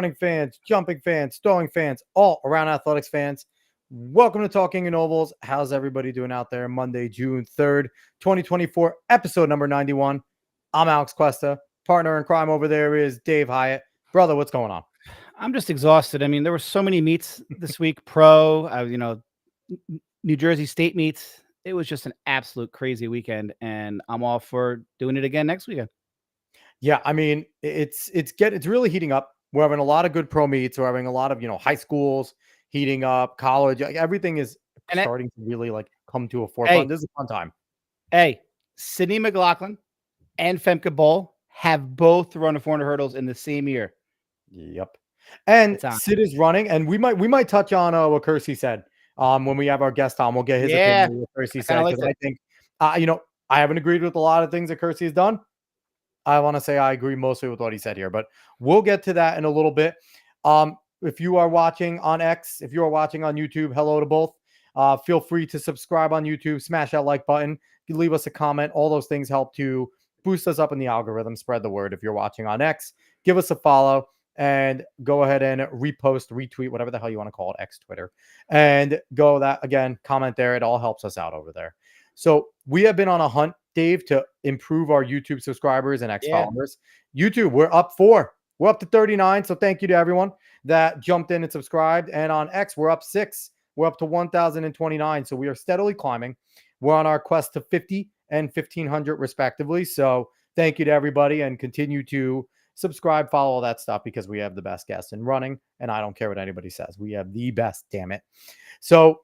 running fans, jumping fans, throwing fans, all around athletics fans. Welcome to Talking in Ovals. How's everybody doing out there? Monday, June 3rd, 2024, episode number 91. I'm Alex Cuesta. Partner in crime over there is Dave Hyatt. Brother, what's going on? I'm just exhausted. I mean, there were so many meets this week. Pro, New Jersey State meets. It was just an absolute crazy weekend, and I'm all for doing it again next weekend. Yeah, I mean, it's really heating up. We're having a lot of good pro meets. We're having a lot of high schools heating up, college. Everything is starting to really come to a forefront. This is a fun time. Hey, Sydney McLaughlin and Femke Bowl have both run the 400 hurdles in the same year. Yep. And Sid is running, and we might touch on what Kersey said. When we have our guest on, we'll get his opinion on what Kersey said, because I think I haven't agreed with a lot of things that Kersey has done. I want to say I agree mostly with what he said here, but we'll get to that in a little bit. If you are watching on X, if you are watching on YouTube, hello to both. Feel free to subscribe on YouTube, smash that like button, you leave us a comment. All those things help to boost us up in the algorithm, spread the word. If you're watching on X, give us a follow and go ahead and repost, retweet, whatever the hell you want to call it, X, Twitter, and go that again, comment there. It all helps us out over there. So we have been on a hunt, Dave, to improve our YouTube subscribers and X followers. YouTube, we're up 4. We're up to 39. So thank you to everyone that jumped in and subscribed. And on X, we're up 6. We're up to 1,029. So we are steadily climbing. We're on our quest to 50 and 1,500 respectively. So thank you to everybody, and continue to subscribe, follow all that stuff, because we have the best guests in running. And I don't care what anybody says. We have the best, damn it. So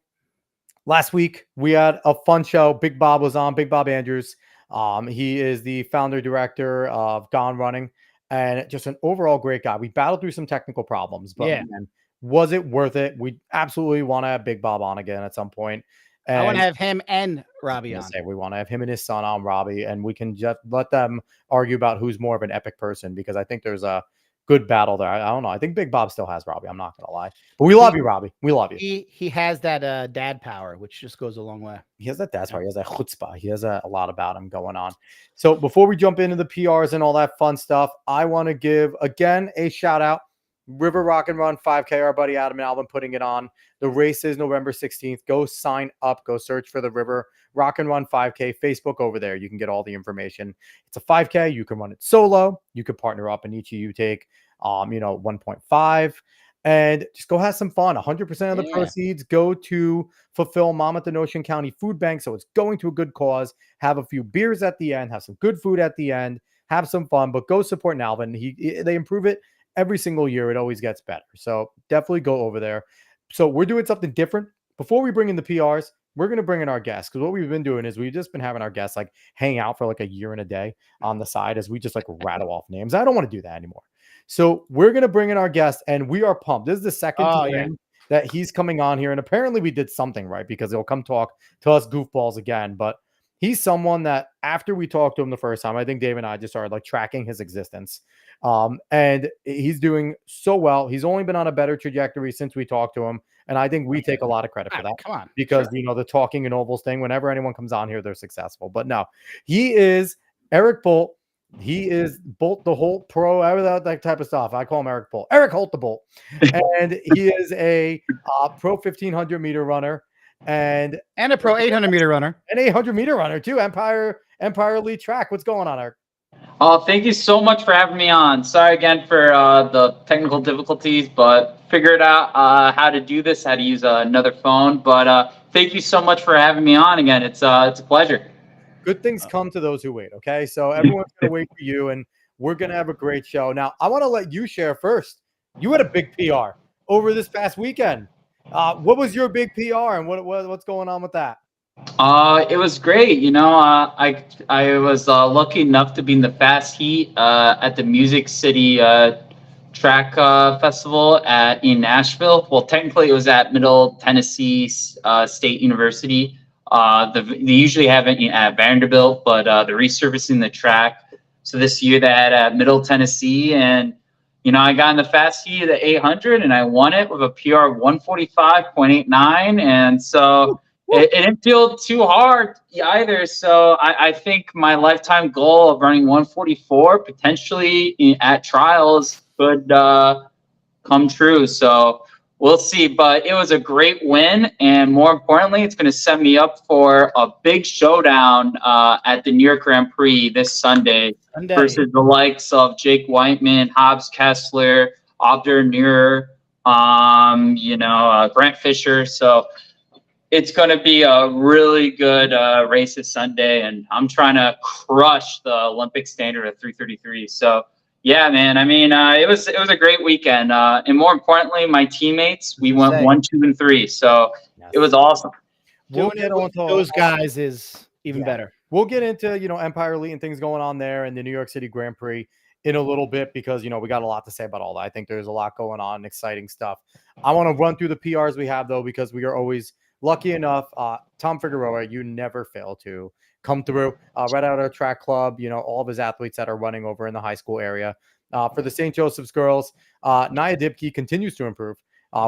last week, we had a fun show. Big Bob was on, Big Bob Andrews. He is the founder director of Gone Running, and just an overall great guy. We battled through some technical problems, but man, was it worth it? We absolutely want to have Big Bob on again at some point. And I want to have him and Robbie on. We want to have him and his son on, Robbie, and we can just let them argue about who's more of an epic person, because I think there's a good battle there. I don't know. I think Big Bob still has Robbie. I'm not going to lie. But we love you, Robbie. We love you. He has that dad power, which just goes a long way. He has that dad power. He has that chutzpah. He has a lot about him going on. So before we jump into the PRs and all that fun stuff, I want to give, again, a shout out. River Rock and Run 5K, our buddy Adam and Alvin putting it on. The race is November 16th. Go sign up. Go search for the River Rock and Run 5K. Facebook over there. You can get all the information. It's a 5K. You can run it solo. You could partner up, and each of you take 1.5, and just go have some fun. 100% of the proceeds go to fulfill Monmouth and Ocean County Food Bank. So it's going to a good cause. Have a few beers at the end. Have some good food at the end. Have some fun. But go support Nalvin. They improve it every single year. It always gets better. So definitely go over there. So we're doing something different. Before we bring in the PRs, we're going to bring in our guests, because what we've been doing is we've just been having our guests hang out for a year and a day on the side as we just rattle off names. I don't want to do that anymore. So we're going to bring in our guest, and we are pumped. This is the second time that he's coming on here. And apparently we did something right, because he'll come talk to us goofballs again. But he's someone that after we talked to him the first time, I think Dave and I just started tracking his existence. And he's doing so well. He's only been on a better trajectory since we talked to him. And I think we take a lot of credit for that. Come on. Because, the Talking in Ovals thing, whenever anyone comes on here, they're successful. But no, he is Eric Bolt. He is Bolt the Holt Pro, that type of stuff. I call him Eric Bolt. Eric Holt the Bolt. And he is a pro 1,500 meter runner and a pro 800 meter runner. An 800 meter runner too. Empire Elite Track. What's going on, Eric? Thank you so much for having me on. Sorry again for the technical difficulties, but figured out how to do this, how to use another phone. But thank you so much for having me on again. It's a pleasure. Good things come to those who wait, okay? So everyone's going to wait for you, and we're going to have a great show. Now, I want to let you share first. You had a big PR over this past weekend. What was your big PR, and what's going on with that? It was great. I was lucky enough to be in the fast heat at the Music City Track Festival in Nashville. Well, technically it was at Middle Tennessee State University. They usually have it at Vanderbilt, but they're resurfacing the track. So this year they had at Middle Tennessee, and I got in the fast heat of the 800, and I won it with a PR of 145.89, and so it didn't feel too hard either. So I think my lifetime goal of running 144 potentially at trials could come true. So we'll see. But it was a great win, and more importantly, it's going to set me up for a big showdown at the New York Grand Prix this Sunday versus the likes of Jake Whiteman, Hobbs Kessler, Abder Nur, Grant Fisher. So it's going to be a really good race this Sunday, and I'm trying to crush the Olympic standard of 3:33. So, yeah, man. I mean, it was a great weekend, and more importantly, my teammates. We went 1, 2, and 3. So it was awesome. Doing it with those guys is even better. We'll get into Empire Elite and things going on there, and the New York City Grand Prix in a little bit because we got a lot to say about all that. I think there's a lot going on, exciting stuff. I want to run through the PRs we have though because we are always lucky enough, Tom Figueroa, you never fail to come through. Right out of track club, all of his athletes that are running over in the high school area. For the St. Joseph's girls, Nia Dibke continues to improve.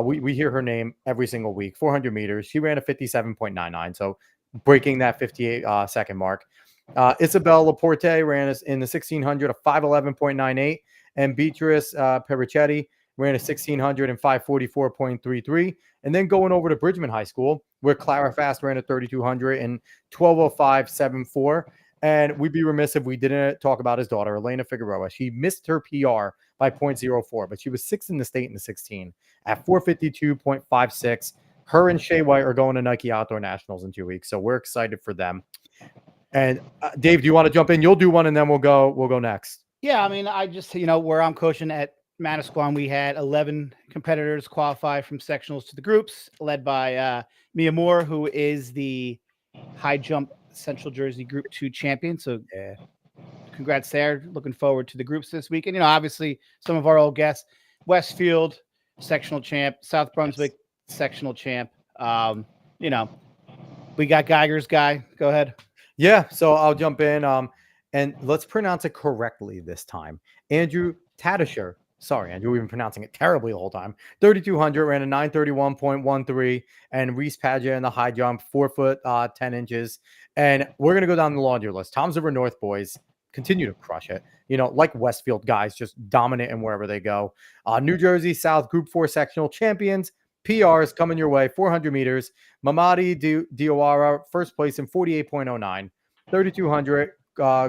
We hear her name every single week. 400 meters. She ran a 57.99, so breaking that 58 second mark. Isabel Laporte ran in the 1600 a 511.98, and Beatrice Perichetti ran a 1600 and 544.33. And then going over to Bridgman High School, where Clara Fast ran a 3200 and 12:05.74. And we'd be remiss if we didn't talk about his daughter, Elena Figueroa. She missed her PR by 0.04, but she was sixth in the state in the 16 at 452.56. Her and Shea White are going to Nike Outdoor Nationals in 2 weeks, so we're excited for them. And Dave, do you want to jump in? You'll do one, and then we'll go next. Yeah, I mean, I just where I'm coaching at Manasquan, we had 11 competitors qualify from sectionals to the groups, led by Mia Moore, who is the high jump Central Jersey Group 2 champion. So congrats there. Looking forward to the groups this weekend. Obviously some of our old guests, Westfield, sectional champ, South Brunswick, sectional champ. We got Geiger's guy. Go ahead. Yeah, so I'll jump in. And let's pronounce it correctly this time. Andrew Tadisher. Sorry, Andrew, we've been pronouncing it terribly the whole time. 3,200, ran a 931.13, and Reese Padgett in the high jump, 4 foot 10 inches. And we're going to go down the laundry list. Toms River North boys continue to crush it. Like Westfield guys, just dominant in wherever they go. New Jersey South Group 4 sectional champions. PRs coming your way, 400 meters. Mamadi Diawara, first place in 48.09. 3,200,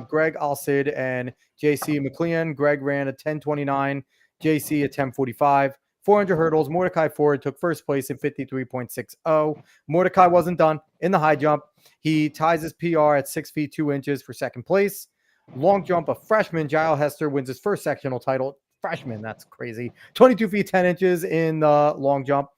Greg Alcid and JC McLean. Greg ran a 10:29. JC at 10:45. 400 hurdles. Mordecai Ford took first place in 53.60. Mordecai wasn't done in the high jump. He ties his PR at 6 feet 2 inches for second place. Long jump, a freshman, Jael Hester, wins his first sectional title. Freshman, that's crazy. 22 feet 10 inches in the long jump.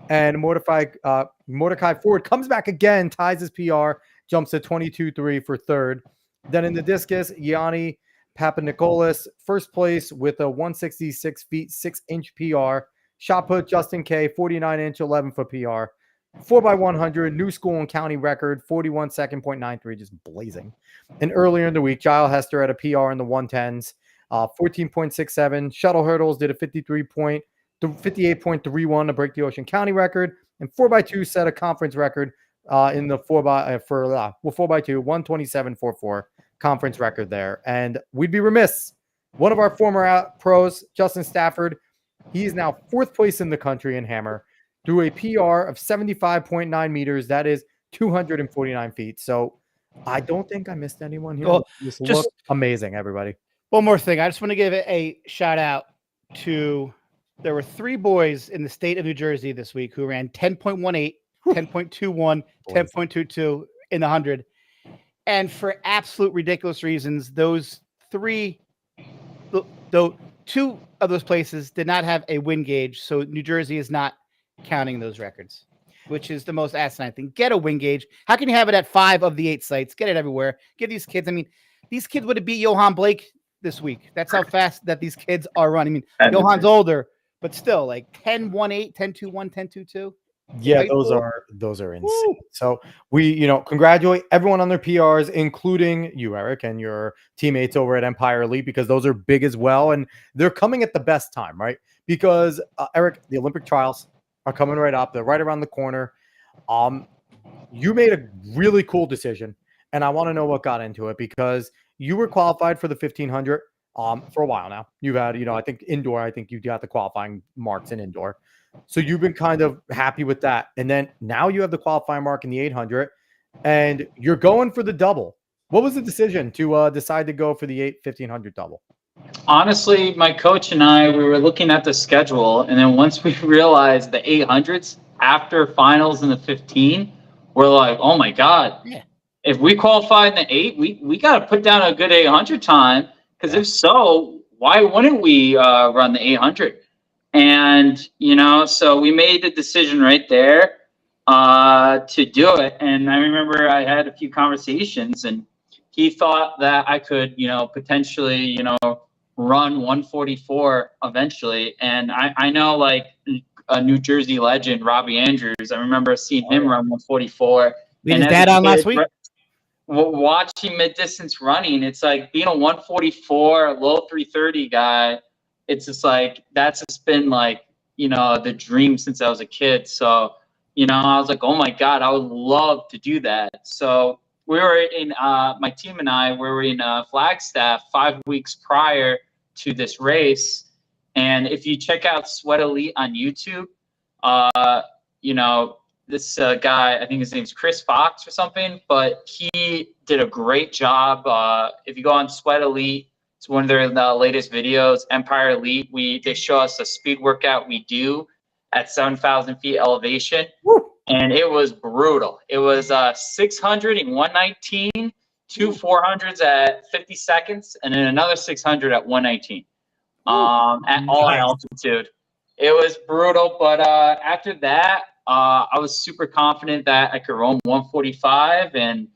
And Mordecai Ford comes back again, ties his PR, jumps to 22.3 for third. Then in the discus, Yanni Papanikolas, first place with a 166 feet 6 inch PR. Shot put, Justin K, 49 inch 11 foot PR. 4x100, new school and county record, 41 second .93, just blazing. And earlier in the week, Giles Hester had a PR in the 110s, 14.67. Shuttle hurdles did a 58.31 to break the Ocean County record, and 4x2 set a conference record in the 4x2, 127.44 conference record there. And we'd be remiss. One of our former pros, Justin Stafford, he is now 4th place in the country in hammer through a PR of 75.9 meters. That is 249 feet. So I don't think I missed anyone here. Well, this looked amazing, everybody. One more thing. I just want to give a shout out to, there were 3 boys in the state of New Jersey this week who ran 10.18, 10.21, 10.22 in the 100. And for absolute ridiculous reasons, those 2 of those places did not have a win gauge. So New Jersey is not counting those records, which is the most asinine thing. Get a win gauge. How can you have it at 5 of the 8 sites? Get it everywhere. Give these kids. I mean, these kids would have beat Johan Blake this week. That's how fast that these kids are running. I mean, Johan's older, but still, like 10.18, 10.21, 10.22. Yeah, those are insane. Woo! So we, congratulate everyone on their PRs, including you, Eric, and your teammates over at Empire Elite, because those are big as well. And they're coming at the best time, right? Because Eric, the Olympic trials are coming right up. They're right around the corner. You made a really cool decision, and I want to know what got into it, because you were qualified for the 1500 for a while now. You've had, I think indoor, I think you got the qualifying marks in indoor. So you've been kind of happy with that. And then now you have the qualifying mark in the 800 and you're going for the double. What was the decision to decide to go for the 1500 double? Honestly, my coach and I, we were looking at the schedule, and then once we realized the 800s after finals in the 15, we're like, oh my God. Yeah. If we qualify in the 8, we got to put down a good 800 time, because if so, why wouldn't we run the 800? And, so we made the decision right there to do it. And I remember I had a few conversations, and he thought that I could, potentially, run 144 eventually. And I know, like, a New Jersey legend, Robbie Andrews, I remember seeing him run 144. We had his dad on last week. Watching mid-distance running, it's like being a 144 low 330 guy. It's just like, that's just been like, the dream since I was a kid. So, I was like, oh my God, I would love to do that. So we were in my team and I, we were in Flagstaff 5 weeks prior to this race. And if you check out Sweat Elite on YouTube, this guy, I think his name's Chris Fox or something, but he did a great job. If you go on Sweat Elite, it's one of their latest videos, Empire Elite. They show us a speed workout we do at 7,000 feet elevation. Woo! And it was brutal. It was 600 and 119, two 400s at 50 seconds, and then another 600 at 119 at all altitude. It was brutal, but after that, I was super confident that I could run 145 and,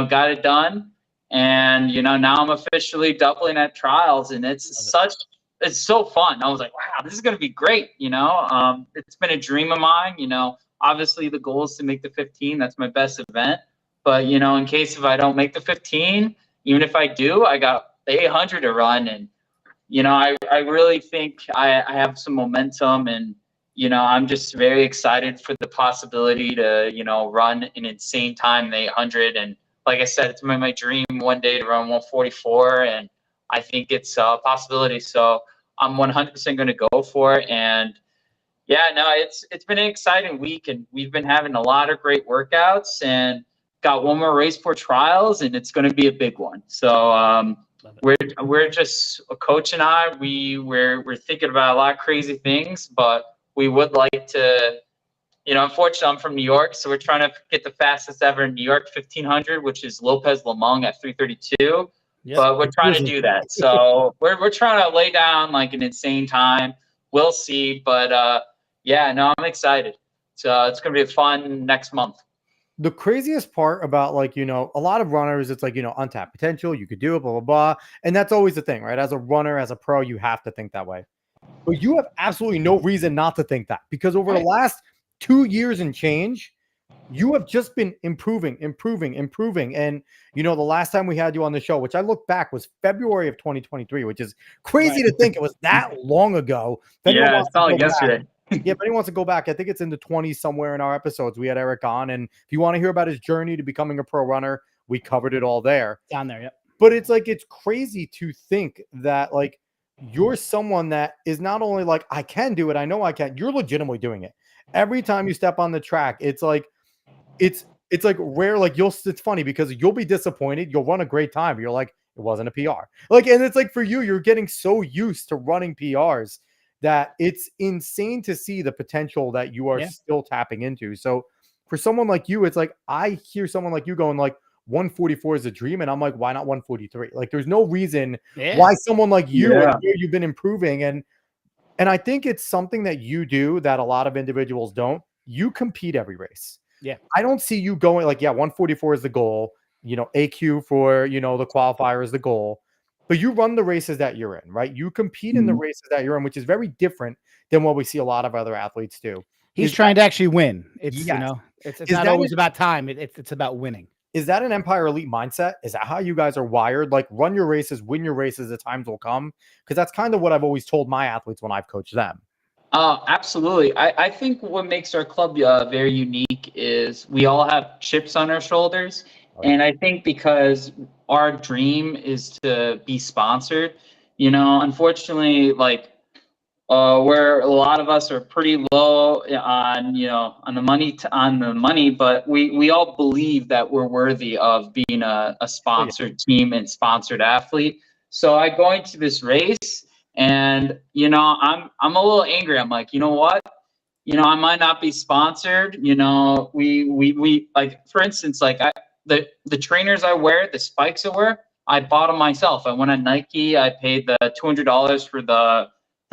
got it done. And, now I'm officially doubling at trials, and it's so fun. I was like, wow, this is going to be great. It's been a dream of mine. Obviously the goal is to make the 15. That's my best event. But, in case if I don't make the 15, even if I do, I got the 800 to run. And, I really think I have some momentum, and, I'm just very excited for the possibility to, run an insane time in the 800. And like I said, it's my dream one day to run 144, and I think it's a possibility. So I'm 100% going to go for it. And yeah, no, it's been an exciting week, and we've been having a lot of great workouts, and got one more race for trials, and it's going to be a big one. So we're just, a coach and I, we're thinking about a lot of crazy things, but we would like to, unfortunately I'm from New York, so we're trying to get the fastest ever in New York 1500, which is Lopez Lemong at 332. Yep. But we're trying to do that. So we're trying to lay down like an insane time. We'll see. But yeah, no, I'm excited. So it's going to be fun next month. The craziest part about, like, a lot of runners, it's like, untapped potential, you could do it, blah, blah, blah. And that's always the thing, right? As a runner, as a pro, you have to think that way. But you have absolutely no reason not to think that, because over the last 2 years and change, you have just been improving. And, the last time we had you on the show, which I look back, was February of 2023, which is crazy to think it was that long ago. Yeah, it's not like yesterday. Yeah, if anyone wants to go back, I think it's in the 20s somewhere in our episodes. We had Eric on, and if you want to hear about his journey to becoming a pro runner, we covered it all there. Down there, yep. But it's like, it's crazy to think that, like, you're someone that is not only like, I can do it, I know I can, you're legitimately doing it. Every time you step on the track, it's like, it's like rare. Like, it's funny because you'll be disappointed. You'll run a great time. You're like, it wasn't a PR. Like, and it's like, for you're getting so used to running PRs that it's insane to see the potential that you are still tapping into. So for someone like you, it's like, I hear someone like you going like 144 is a dream. And I'm like, why not 143? Like, there's no reason why someone like you, you've been improving. And I think it's something that you do that a lot of individuals don't. You compete every race. Yeah. I don't see you going like, 144 is the goal, AQ for, the qualifier is the goal. But you run the races that you're in, right? You compete in the races that you're in, which is very different than what we see a lot of other athletes do. He's trying to actually win. It's, it's not always about time. It's about winning. Is that an Empire Elite mindset? Is that how you guys are wired? Like, run your races, win your races, the times will come? Because that's kind of what I've always told my athletes when I've coached them. Absolutely. I think what makes our club very unique is we all have chips on our shoulders. And I think because our dream is to be sponsored, You know, unfortunately, like where a lot of us are pretty low on, you know, on the money, but we all believe that we're worthy of being a Oh yeah. sponsored team and sponsored athlete. So I go into this race, and you know, I'm a little angry. I'm like, you know what? You know, I might not be sponsored. You know, we like, for instance, like the trainers I wear, the spikes I wear, I bought them myself. I went on Nike. I paid the $200 for the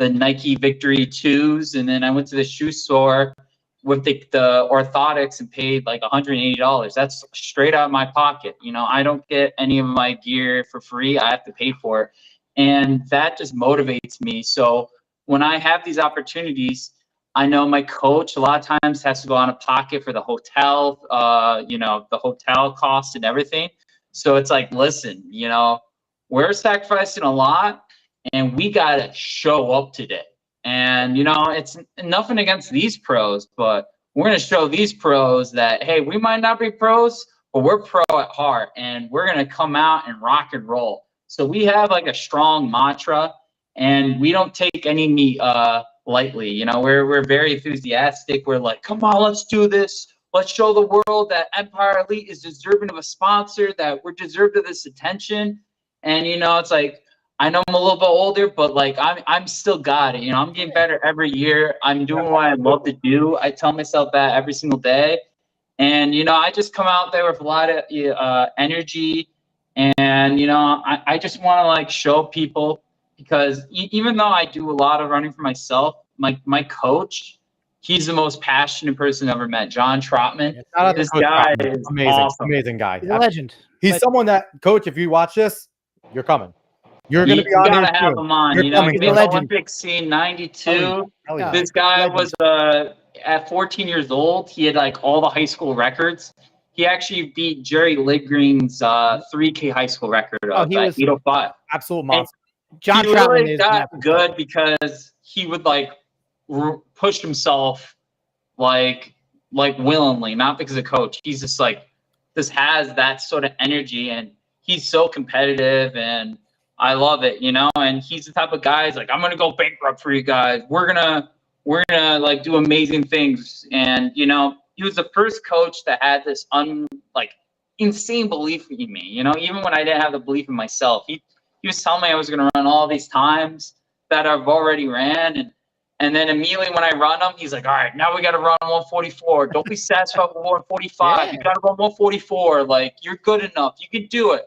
Nike Victory 2s, and then I went to the shoe store with the orthotics and paid like $180. That's straight out of my pocket. You know, I don't get any of my gear for free. I have to pay for it. And that just motivates me. So when I have these opportunities, I know my coach a lot of times has to go out of pocket for the hotel, you know, the hotel costs and everything. So it's like, listen, you know, we're sacrificing a lot, and we got to show up today. And, you know, it's nothing against these pros, but we're going to show these pros that, hey, we might not be pros, but we're pro at heart, and we're going to come out and rock and roll. So we have like a strong mantra, and we don't take any lightly. You know, we're very enthusiastic. We're like, come on, let's do this. Let's show the world that Empire Elite is deserving of a sponsor, that we're deserved of this attention. And, you know, it's like, I know I'm a little bit older, but like I'm still got it. You know, I'm getting better every year. I'm doing what I love to do. I tell myself that every single day. And, you know, I just come out there with a lot of energy. And, you know, I just want to like show people, because even though I do a lot of running for myself, my coach, he's the most passionate person I've ever met. John Trotman. Yeah, this guy is amazing, awesome. amazing guy. He's a legend. He's someone that, coach, if you watch this, you're coming. You're going to be You on gotta here have soon. him on. You're You know, coming. he made the Olympic scene '92. Yeah. This guy Legend. was at 14 years old. He had like all the high school records. He actually beat Jerry Liggreen's 3K high school record of he was 805. Absolute monster. And John he really Troutman got good because he would like push himself like willingly, not because of coach. He's just like, just has that sort of energy, and he's so competitive, and I love it, you know. And he's the type of guy who's like, I'm gonna go bankrupt for you guys. We're gonna like do amazing things. And you know, he was the first coach that had this insane belief in me. You know, even when I didn't have the belief in myself, he was telling me I was gonna run all these times that I've already ran, and then immediately when I run them, he's like, all right, now we got to run 144. Don't be satisfied with 145. Yeah. You got to run 144. Like, you're good enough. You can do it.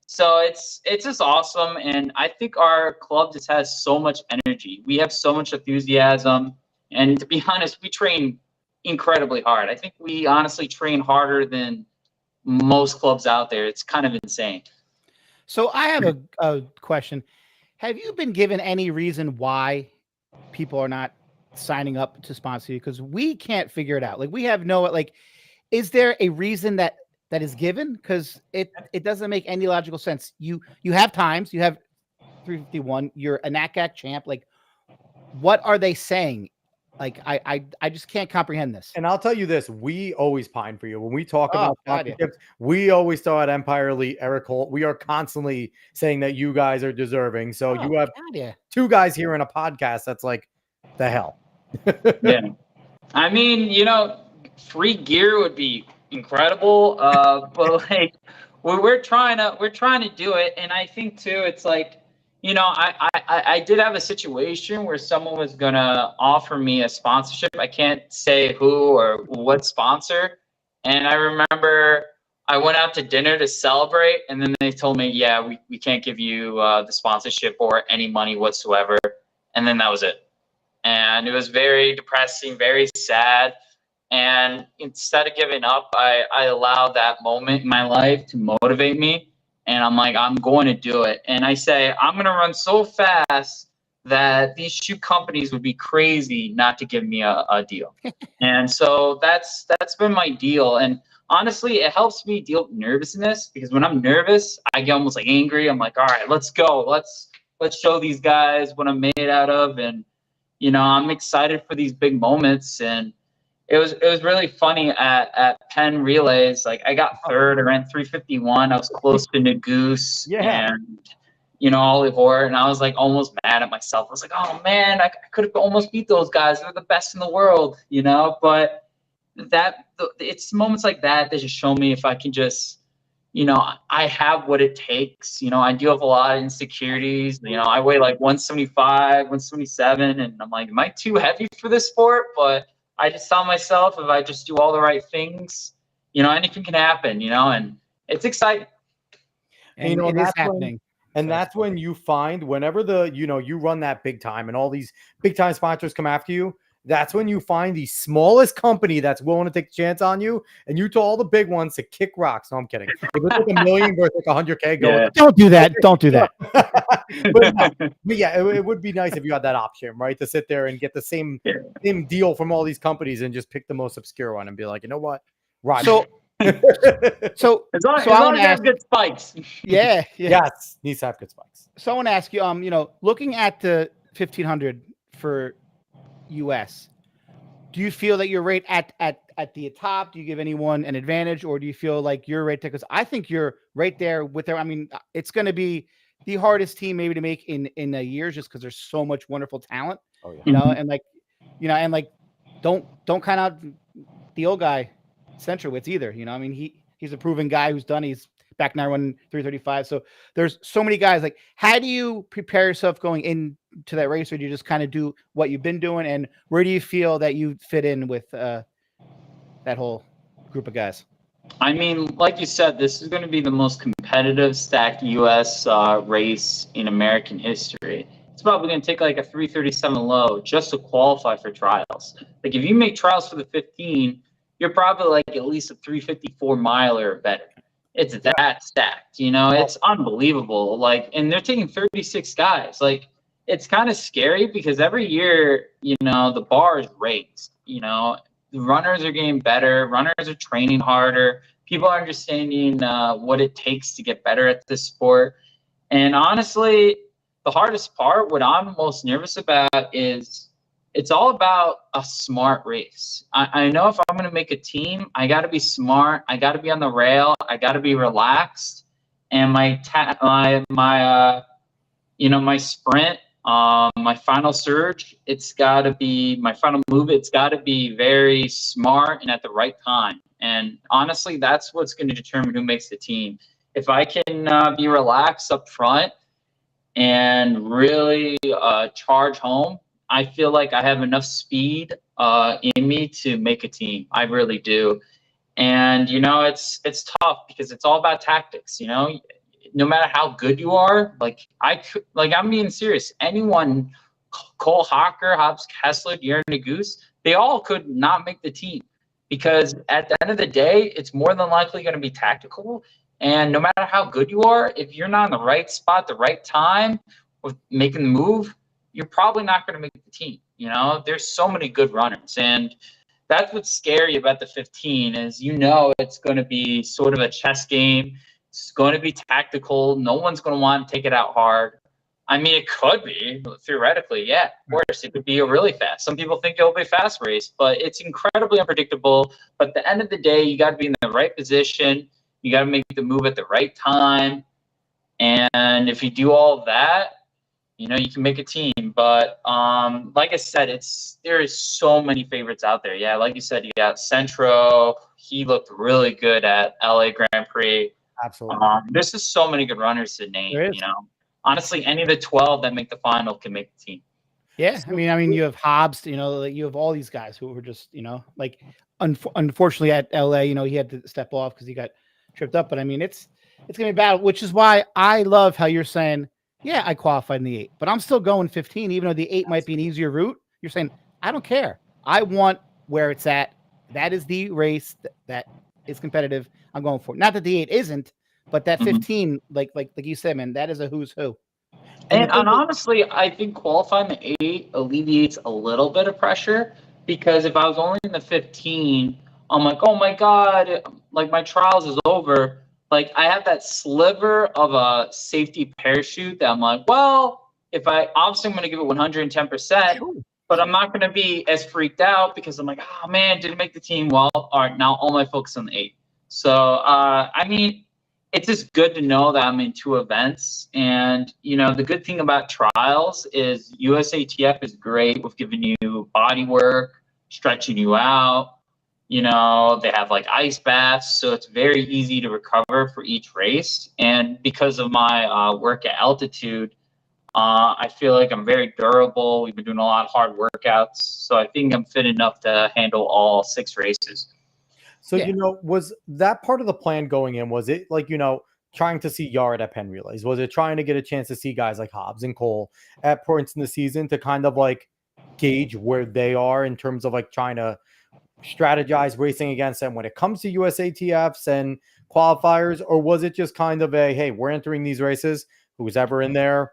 So it's just awesome. And I think our club just has so much energy. We have so much enthusiasm. And to be honest, we train incredibly hard. I think we honestly train harder than most clubs out there. It's kind of insane. So I have a question. Have you been given any reason why people are not signing up to sponsor you? Because we can't figure it out. Like, we have no, like, is there a reason that is given? Because it doesn't make any logical sense. You have times, you have 351, you're a NACAC champ. Like, what are they saying? Like, I just can't comprehend this. And I'll tell you this, we always pine for you. When we talk about sponsorships, we always start at Empire Elite, Eric Holt. We are constantly saying that you guys are deserving. So you have two guys here in a podcast. That's like the hell. Yeah. I mean, you know, free gear would be incredible. But like we're trying to do it. And I think too, it's like, you know, I did have a situation where someone was gonna offer me a sponsorship. I can't say who or what sponsor. And I remember I went out to dinner to celebrate, and then they told me, yeah, we can't give you the sponsorship or any money whatsoever. And then that was it. And it was very depressing, very sad. And instead of giving up, I allowed that moment in my life to motivate me. And I'm like, I'm going to do it. And I say, I'm going to run so fast that these shoe companies would be crazy not to give me a deal. And so that's been my deal. And honestly, it helps me deal with nervousness, because when I'm nervous, I get almost like angry. I'm like, all right, let's go. Let's show these guys what I'm made out of. And, you know, I'm excited for these big moments. And it was really funny at Penn Relays. Like, I got third. I ran 351. I was close to Nagoose. Yeah. And Olive Oil, and I was like almost mad at myself. I was like, oh man, I could have almost beat those guys. They're the best in the world, But it's moments like that that just show me if I can just, I have what it takes. I do have a lot of insecurities. I weigh like 175, 177, and I'm like, am I too heavy for this sport? But I just tell myself if I just do all the right things, anything can happen, and it's exciting. And it is happening. And that's when you find whenever you run that big time and all these big time sponsors come after you, that's when you find the smallest company that's willing to take a chance on you, and you tell all the big ones to kick rocks. No, I'm kidding. If it's like $1 million versus like $100K, go. Don't do that. Don't do that. but yeah, it would be nice if you had that option, right? To sit there and get the same deal from all these companies and just pick the most obscure one and be like, you know what? Right. So as long as you have good spikes. Yeah. Yes, needs to have good spikes. So I want to ask you, looking at the 1500 for US, do you feel that you're right at the top? Do you give anyone an advantage, or do you feel like you're right there? Because I think you're right there with them. I mean, it's going to be the hardest team maybe to make in years, just because there's so much wonderful talent. Oh, yeah. And don't count out the old guy Centrowitz either. I mean, he's a proven guy who's done. He's back now running 335. So there's so many guys. Like, how do you prepare yourself going into that race, or do you just kind of do what you've been doing? And where do you feel that you fit in with that whole group of guys? I mean, like you said, this is going to be the most competitive stacked U.S. Race in American history. It's probably going to take like a 337 low just to qualify for trials. Like, if you make trials for the 15, you're probably like at least a 354 miler or better. It's that stacked, it's unbelievable. Like, and they're taking 36 guys. Like, it's kind of scary because every year, the bar is raised. The runners are getting better. Runners are training harder. People are understanding what it takes to get better at this sport. And honestly, the hardest part, what I'm most nervous about, is it's all about a smart race. I know if I'm going to make a team, I got to be smart. I got to be on the rail. I got to be relaxed. And my sprint, my final surge, it's got to be my final move. It's got to be very smart and at the right time. And honestly, that's what's going to determine who makes the team. If I can be relaxed up front and really charge home, I feel like I have enough speed in me to make a team. I really do. And, it's tough because it's all about tactics, no matter how good you are. I'm being serious. Anyone, Cole Hocker, Hobbs Kessler, Jaron Goose, they all could not make the team, because at the end of the day, it's more than likely going to be tactical. And no matter how good you are, if you're not in the right spot, the right time with making the move, you're probably not going to make the team. There's so many good runners, and that's what's scary about the 15 is, it's going to be sort of a chess game. It's going to be tactical. No one's going to want to take it out hard. I mean, it could be theoretically, yeah, of course, it could be a really fast. Some people think it'll be a fast race, but it's incredibly unpredictable. But at the end of the day, you got to be in the right position. You got to make the move at the right time. And if you do all of that, you can make a team. But like I said, there is so many favorites out there. Yeah, like you said, you got Centro. He looked really good at LA Grand Prix. Absolutely. There's just so many good runners to name. Honestly, any of the 12 that make the final can make the team. Yeah, I mean, you have Hobbs. You have all these guys who were just, unfortunately at LA, he had to step off because he got tripped up. But I mean, it's gonna be bad, which is why I love how you're saying, yeah, I qualified in the 8, but I'm still going 15, even though the 8 might be an easier route. You're saying, I don't care. I want where it's at. That is the race that is competitive. I'm going for it. Not that the 8 isn't, but that 15, like you said, man, that is a who's who. And honestly, I think qualifying the 8 alleviates a little bit of pressure, because if I was only in the 15, I'm like, oh my God, like my trials is over. Like, I have that sliver of a safety parachute that I'm like, well, obviously I'm going to give it 110%, but I'm not going to be as freaked out because I'm like, oh man, didn't make the team. Well, all right, now all my focus on the 8. So, I mean, it's just good to know that I'm in 2 events. And, you know, the good thing about trials is USATF is great with giving you body work, stretching you out. You know, they have like ice baths, so it's very easy to recover for each race. And because of my work at altitude, I feel like I'm very durable. We've been doing a lot of hard workouts, so I think I'm fit enough to handle all 6 races. So, you know, was that part of the plan going in? Was it like, you know, trying to see Yard at Penn Relays? Was it trying to get a chance to see guys like Hobbs and Cole at points in the season to kind of like gauge where they are in terms of like trying to strategize racing against them when it comes to USATFs and qualifiers? Or was it just kind of a, hey, we're entering these races, who's ever in there,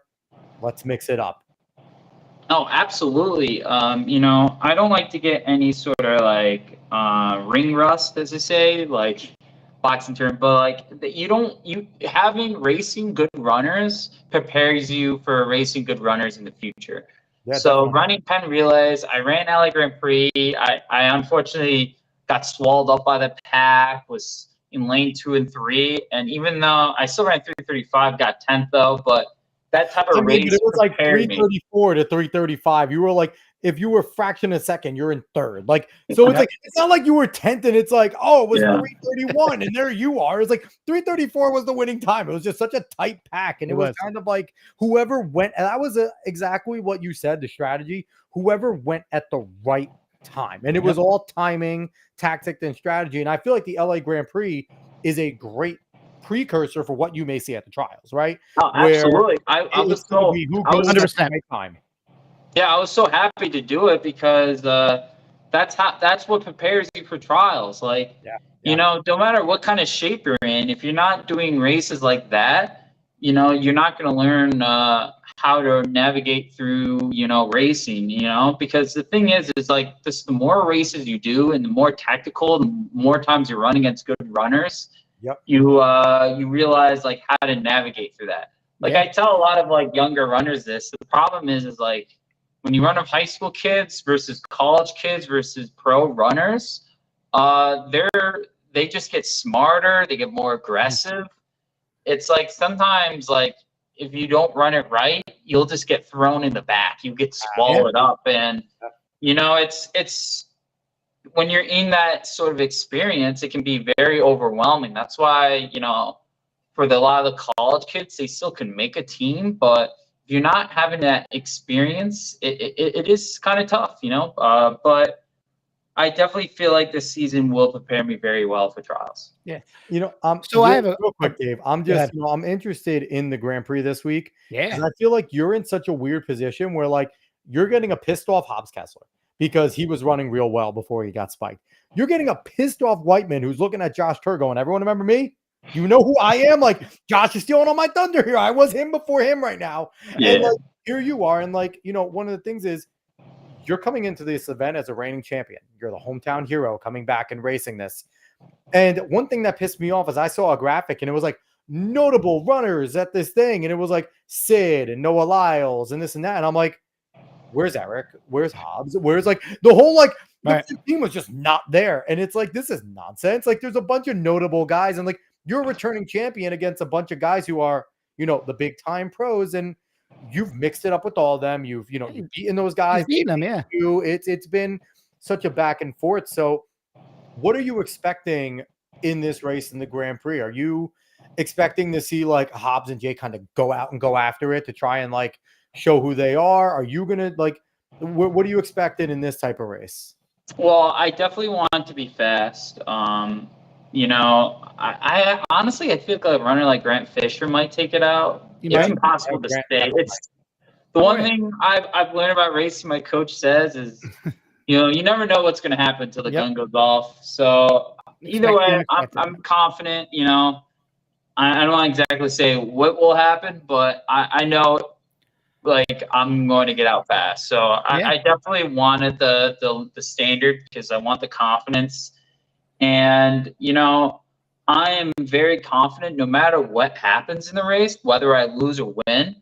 let's mix it up? Oh, absolutely. You know, I don't like to get any sort of like ring rust, as they say, like boxing term, but like that you having racing good runners prepares you for racing good runners in the future. Yeah, So definitely. running Penn Relays, I ran LA Grand Prix. I unfortunately got swallowed up by the pack, was in lane 2 and 3, and even though I still ran 3:35, got 10th though, but that type I of mean, but race it was like prepared me. 3:34 to 3:35. You were like, if you were fraction a second, you're in third. Like, so it's like, it's not like you were 10th and it's like, oh, it was 3:31 and there you are. It's like 3:34 was the winning time. It was just such a tight pack. And it was kind of like whoever went, and that was exactly what you said, the strategy, whoever went at the right time. And it was all timing, tactic, and strategy. And I feel like the LA Grand Prix is a great precursor for what you may see at the trials, right? Oh, absolutely. I was so who goes at the right time. Yeah, I was so happy to do it because that's what prepares you for trials. Like, you know, no matter what kind of shape you're in, if you're not doing races like that, you know, you're not going to learn how to navigate through, you know, racing. You know, because the thing is like this: the more races you do, and the more tactical, the more times you run against good runners. You realize like how to navigate through that. Like I tell a lot of like younger runners this. The problem is like when you run with high school kids versus college kids versus pro runners, they just get smarter, they get more aggressive. It's like sometimes like if you don't run it right, you'll just get thrown in the back. You get swallowed up, and you know it's when you're in that sort of experience, it can be very overwhelming. That's why, you know, for a lot of the college kids, they still can make a team, but if you're not having that experience, it is kind of tough, you know. But I definitely feel like this season will prepare me very well for trials. Yeah, you know, so I have a real quick, Dave. I'm just, you know, I'm interested in the Grand Prix this week. Yeah, I feel like you're in such a weird position where like you're getting a pissed off Hobbs Kessler because he was running real well before he got spiked. You're getting a pissed off Whiteman who's looking at Josh Turgo, and everyone remember me? You know who I am? Like, Josh is stealing all my thunder here. I was him before him right now. Yeah. And like, here you are. And like, you know, one of the things is you're coming into this event as a reigning champion. You're the hometown hero coming back and racing this. And one thing that pissed me off is I saw a graphic and it was like notable runners at this thing. And it was like Sid and Noah Lyles and this and that. And I'm like, where's Eric? Where's Hobbs? Where's like the whole like the team was just not there. And it's like, this is nonsense. Like there's a bunch of notable guys and like you're a returning champion against a bunch of guys who are, you know, the big time pros, and you've mixed it up with all of them. You've beaten those guys. Beaten them, yeah. It's been such a back and forth. So what are you expecting in this race in the Grand Prix? Are you expecting to see like Hobbs and Jay kind of go out and go after it to try and like show who they are? Are you going to like, what are you expecting in this type of race? Well, I definitely want to be fast. You know, I honestly, I feel like a runner like Grant Fisher might take it out. It's impossible to stay. It's the one thing I've learned about racing. My coach says is, you know, you never know what's going to happen until the gun goes off. So either way, I'm confident. You know, I don't want to exactly say what will happen, but I know like I'm going to get out fast. So I definitely wanted the standard because I want the confidence. And, you know, I am very confident no matter what happens in the race, whether I lose or win.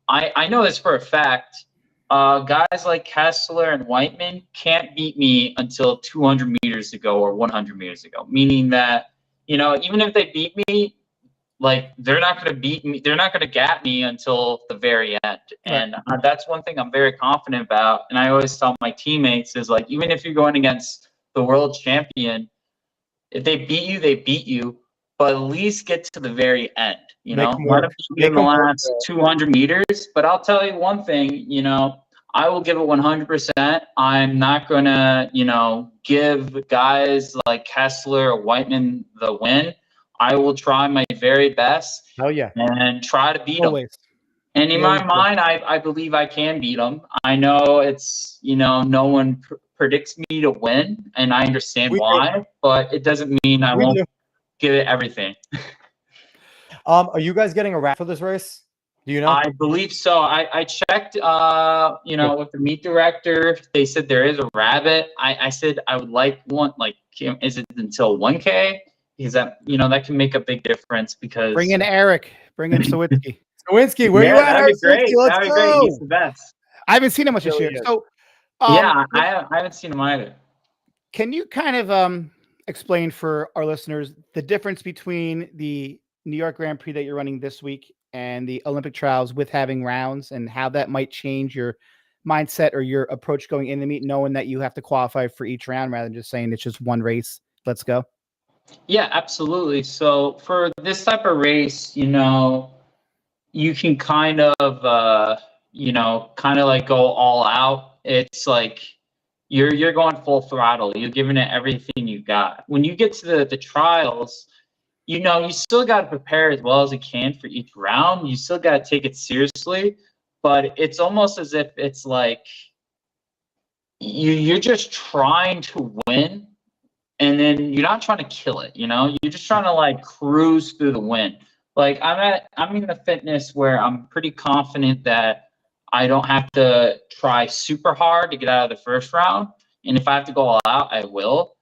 I know this for a fact. Guys like Kessler and Whiteman can't beat me until 200 meters to go or 100 meters to go, meaning that, you know, even if they beat me, like they're not going to beat me. They're not going to gap me until the very end. And that's one thing I'm very confident about. And I always tell my teammates is like, even if you're going against the world champion, if they beat you, they beat you, but at least get to the very end. Make them Let work. them beat you in the last 200 meters. But I'll tell you one thing, I will give it 100%. I'm not going to, give guys like Kessler or Whiteman the win. I will try my very best. Hell yeah. And try to beat Always. them. And in my mind, I believe I can beat them. I know it's, no one predicts me to win, and I understand why, but it doesn't mean I won't give it everything. Are you guys getting a wrap for this race? Do you know? I believe so. I checked, with the meet director. They said there is a rabbit. I said I would like one. Like, is it until 1K? Because that can make a big difference. Because bring in Eric, bring in Sawinski. Sawinski, where you at? That'd be great. Let's that'd be go. great. He's the best. I haven't seen him much this year. So, I haven't seen him either. Can you kind of explain for our listeners the difference between the New York Grand Prix that you're running this week and the Olympic trials with having rounds, and how that might change your mindset or your approach going in the meet, knowing that you have to qualify for each round rather than just saying it's just one race? Let's go. Yeah, absolutely. So for this type of race, you can kind of like go all out. It's like you're going full throttle. You're giving it everything you got. When you get to the trials, you still got to prepare as well as you can for each round. You still got to take it seriously, but it's almost as if it's like you're just trying to win, and then you're not trying to kill it. You're just trying to like cruise through the win. Like I'm in the fitness where I'm pretty confident that I don't have to try super hard to get out of the first round. And if I have to go all out, I will.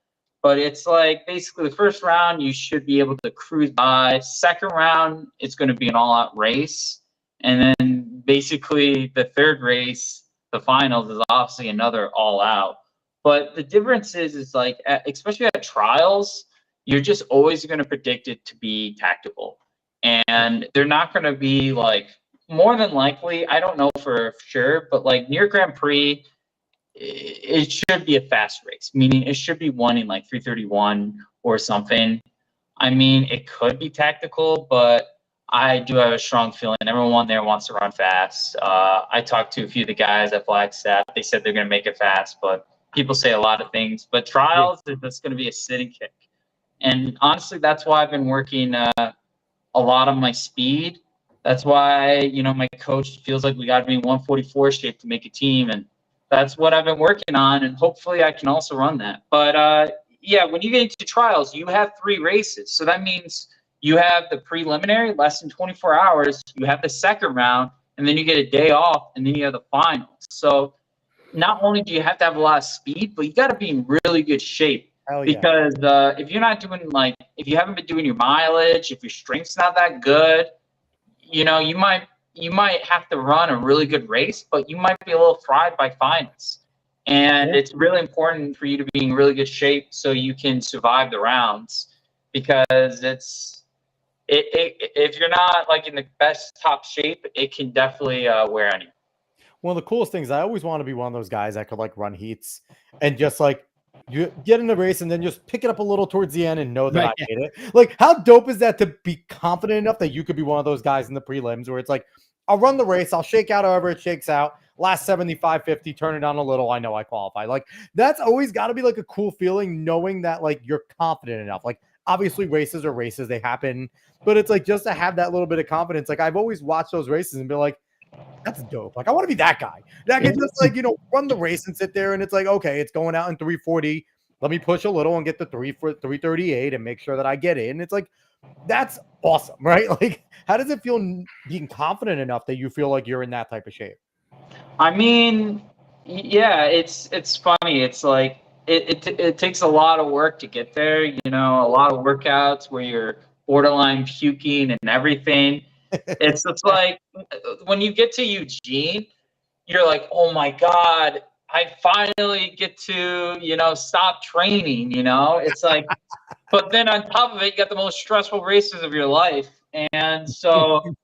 But it's like basically the first round, you should be able to cruise by. Second round, it's going to be an all-out race. And then basically the third race, the finals, is obviously another all-out. But the difference is like, especially at trials, you're just always going to predict it to be tactical. And they're not going to be like, more than likely, I don't know for sure, but like near Grand Prix, it should be a fast race, meaning it should be won in like 3:31 or something. I mean, it could be tactical, but I do have a strong feeling everyone there wants to run fast. I talked to a few of the guys at Flagstaff. They said they're going to make it fast, but people say a lot of things. But trials, that's going to be a sitting kick. And honestly, that's why I've been working a lot on my speed. That's why, my coach feels like we got to be in 144 shape to make a team. And that's what I've been working on. And hopefully I can also run that. But when you get into trials, you have 3 races. So that means you have the preliminary, less than 24 hours. You have the second round, and then you get a day off, and then you have the finals. So not only do you have to have a lot of speed, but you got to be in really good shape. Because if you're not doing if you haven't been doing your mileage, if your strength's not that good, you might have to run a really good race, but you might be a little fried by finals. And it's really important for you to be in really good shape so you can survive the rounds, because if you're not like in the best top shape, it can definitely wear on you. One of the coolest things, I always want to be one of those guys that could like run heats and just like you get in the race and then just pick it up a little towards the end and know that I made it. Like, how dope is that to be confident enough that you could be one of those guys in the prelims where it's like, I'll run the race, I'll shake out however it shakes out, last 75, 50, turn it down a little, I know I qualify. Like, that's always got to be like a cool feeling, knowing that like you're confident enough. Like, obviously races are races, they happen, but it's like just to have that little bit of confidence. Like, I've always watched those races and be like, that's dope. Like, I want to be that guy that can just like, run the race and sit there and it's like, okay, it's going out in 3:40. Let me push a little and get the 3:38 and make sure that I get in. It's like, that's awesome, right? Like, how does it feel being confident enough that you feel like you're in that type of shape? I mean, yeah, it's funny. It's like it takes a lot of work to get there. A lot of workouts where you're borderline puking and everything. It's like when you get to Eugene, you're like, oh my God, I finally get to, stop training, It's like, but then on top of it, you got the most stressful races of your life. And so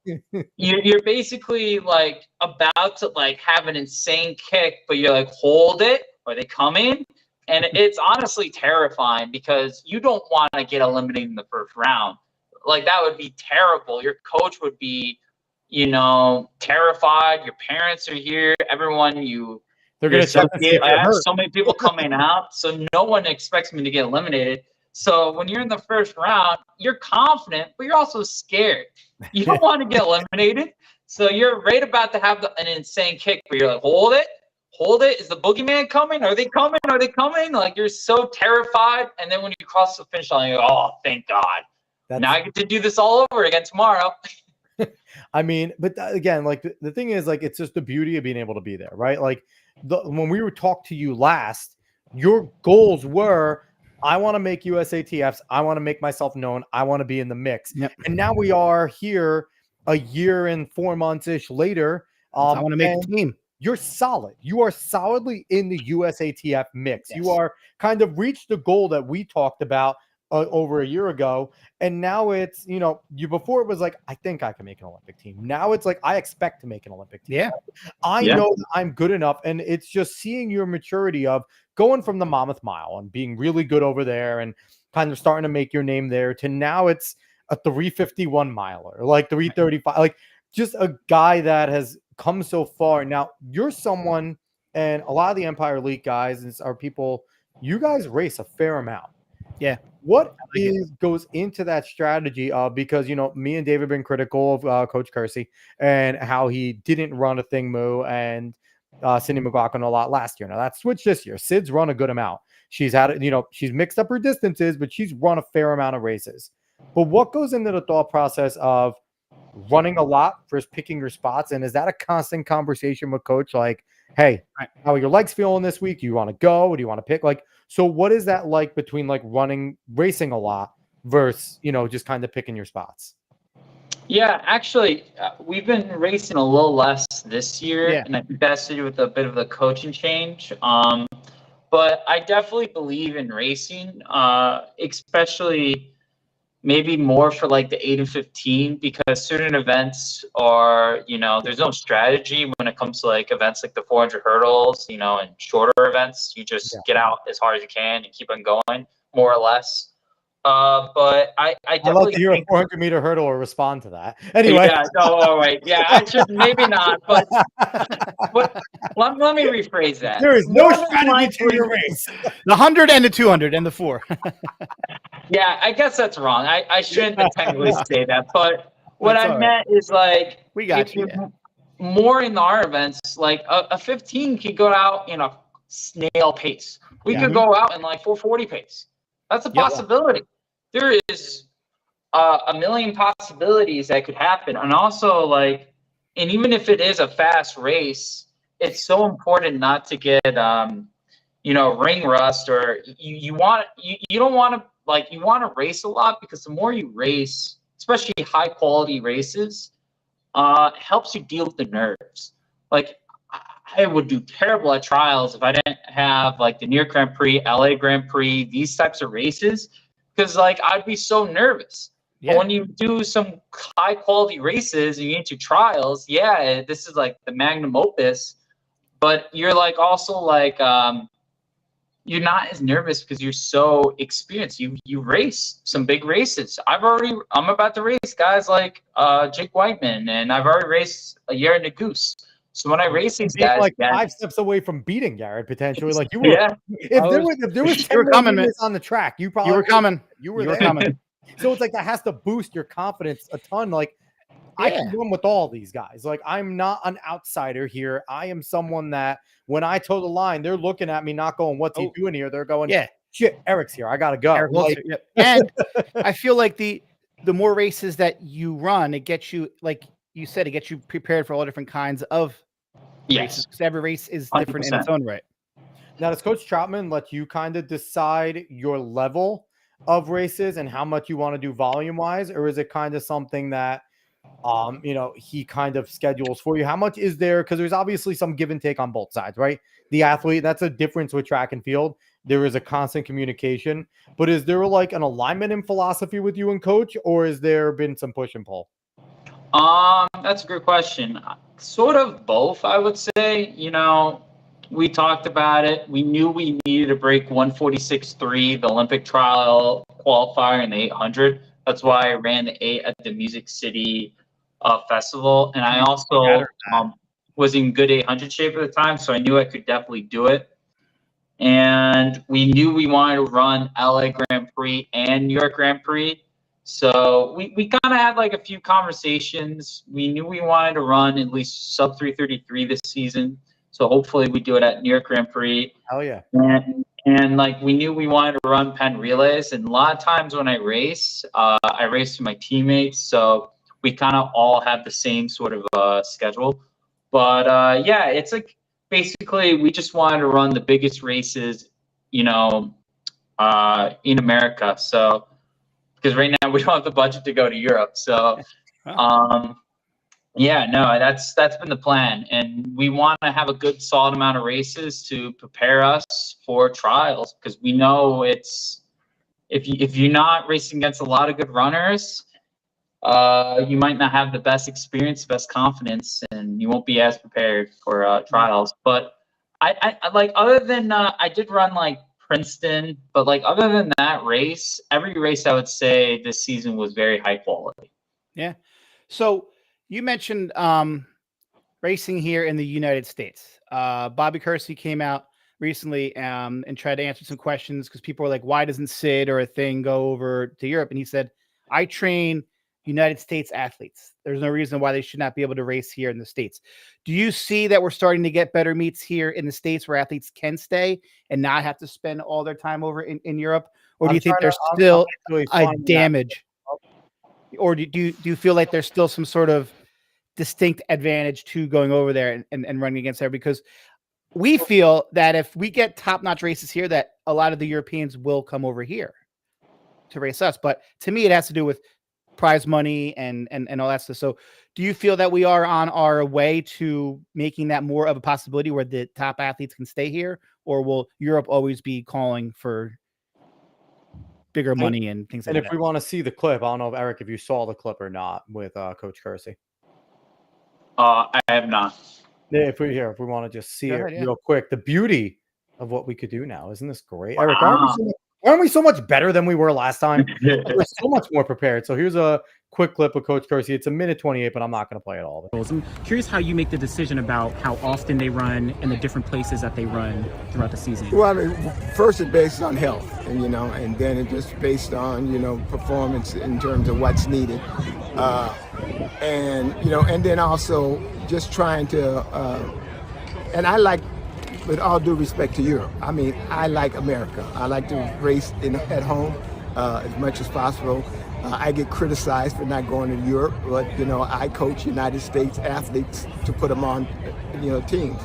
you're basically like about to like have an insane kick, but you're like, hold it, or they come in. And it's honestly terrifying because you don't want to get eliminated in the first round. Like that would be terrible. Your coach would be, terrified. Your parents are here. Everyone they're gonna check to see if I you're have hurt. so many people coming out, so no one expects me to get eliminated. So when you're in the first round, you're confident, but you're also scared. You don't want to get eliminated. So you're right about to have an insane kick where you're like, hold it. Is the boogeyman coming? Are they coming? Like you're so terrified. And then when you cross the finish line, you're like, oh, thank God. Now I get to do this all over again tomorrow. I mean, but again, like the thing is, like, it's just the beauty of being able to be there, right? Like when we were talked to you last, your goals were, I want to make USATFs. I want to make myself known. I want to be in the mix. Yep. And now we are here a year and 4 months-ish later. I want to make the team. You're solid. You are solidly in the USATF mix. Yes. You are kind of reached the goal that we talked about over a year ago. And now it's, before it was like, I think I can make an Olympic team. Now it's like, I expect to make an Olympic team. Yeah. I know that I'm good enough. And it's just seeing your maturity of going from the Monmouth Mile and being really good over there and kind of starting to make your name there to now it's a 351 miler, like 335, like just a guy that has come so far. Now you're someone, and a lot of the Empire Elite guys are people, you guys race a fair amount. Yeah. What goes into that strategy of, because, me and David have been critical of Coach Kersey and how he didn't run a thing moo and Cindy McLaughlin a lot last year. Now that's switched this year. Sid's run a good amount. She's had, she's mixed up her distances, but she's run a fair amount of races. But what goes into the thought process of running a lot versus picking your spots? And is that a constant conversation with coach? Like, hey, how are your legs feeling this week? Do you want to go? Or do you want to pick? Like, so what is that like between like racing a lot versus, just kind of picking your spots? Yeah, actually, we've been racing a little less this year, and I think that's to do with a bit of the coaching change. But I definitely believe in racing, especially maybe more for like the 8 and 15, because certain events are, there's no strategy when it comes to like events like the 400 hurdles, and shorter events. You just get out as hard as you can and keep on going, more or less. But I definitely love to hear a 400-meter hurdle or respond to that. Anyway. Yeah, no, all right. Yeah, I should maybe not, but let me rephrase that. There is no strategy to your race. The 100 and the 200 and the 4. Yeah, I guess that's wrong. I shouldn't technically say that, but what I meant is like, we got you. More in our events, like a 15 could go out in a snail pace. We could go out in like 440 pace. That's a possibility. There is a million possibilities that could happen. And also, like, and even if it is a fast race, it's so important not to get, ring rust, or you don't want to, like, you want to race a lot, because the more you race, especially high quality races, helps you deal with the nerves. Like, I would do terrible at trials if I didn't have like the New York Grand Prix, LA Grand Prix, these types of races, because like I'd be so nervous. But when you do some high quality races and you get to trials, this is like the magnum opus, but you're like also like you're not as nervous because you're so experienced. You race some big races. I'm about to race guys like Jake Whiteman, and I've already raced a year in the Goose. So when I race these guys, like 5 steps away from beating Garrett potentially, like you were. If there was 10 minutes on the track, you were coming. You were coming. So it's like that has to boost your confidence a ton. Like I can run with all these guys. Like I'm not an outsider here. I am someone that when I toe the line, they're looking at me, not going, "What's he doing here?" They're going, shit, Eric's here. I gotta go." And I feel like the more races that you run, it gets you, like you said, it gets you prepared for all different kinds of races. Because every race is different 100%. In its own right. Now, does Coach Troutman let you kind of decide your level of races and how much you want to do volume wise, or is it kind of something that he kind of schedules for you? How much is there? Because there's obviously some give and take on both sides, right? The athlete, that's a difference with track and field. there is a constant communication. But is there like an alignment in philosophy with you and coach, or has there been some push and pull? That's a good question. Sort of both, I would say. We talked about it. We knew we needed to break 146.3, the Olympic trial qualifier in the 800. That's why I ran the 8 at the Music City festival. And I also was in good 800 shape at the time, so I knew I could definitely do it. And we knew we wanted to run LA Grand Prix and New York Grand Prix. So we kind of had like a few conversations. We knew we wanted to run at least sub 333 this season. So hopefully we do it at New York Grand Prix. Hell yeah. And like we knew we wanted to run Penn relays. And a lot of times when I race with my teammates. So we kind of all have the same sort of schedule. But yeah, it's like basically we just wanted to run the biggest races, in America. So because right now we don't have the budget to go to Europe. So yeah, no, that's been the plan. And we want to have a good solid amount of races to prepare us for trials, because we know it's if you're not racing against a lot of good runners, you might not have the best experience, best confidence, and you won't be as prepared for trials. But I like, other than I did run like Princeton, but like other than that race, every race I would say this season was very high quality. Yeah. So you mentioned racing here in the United States. Bobby Kersey came out recently and tried to answer some questions, because people were like, why doesn't Sid or a thing go over to Europe? And he said, I train United States athletes. There's no reason why they should not be able to race here in the States. Do you see that we're starting to get better meets here in the States where athletes can stay and not have to spend all their time over in Europe? Or do you think there's still a damage? Or do you feel like there's still some sort of distinct advantage to going over there and running against there? Because we feel that if we get top-notch races here, that a lot of the Europeans will come over here to race us. But to me, it has to do with prize money and all that stuff. So do you feel that we are on our way to making that more of a possibility where the top athletes can stay here, or will Europe always be calling for bigger money and things like that? And if we want to see the clip, I don't know, Eric, if you saw the clip or not with Coach Kersey. I have not. Yeah, if we want to just see it real quick, the beauty of what we could do now. Isn't this great? Wow. Eric, aren't we so much better than we were last time? We're so much more prepared. So here's a quick clip of Coach Kersey. It's a minute 28, but I'm not going to play it all. I'm curious how you make the decision about how often they run and the different places that they run throughout the season. Well, I mean, first it's based on health, and then it's just based on, performance in terms of what's needed. And then also just trying to, and I like, with all due respect to Europe, I mean, I like America. I like to race at home as much as possible. I get criticized for not going to Europe, but, I coach United States athletes to put them on, teams.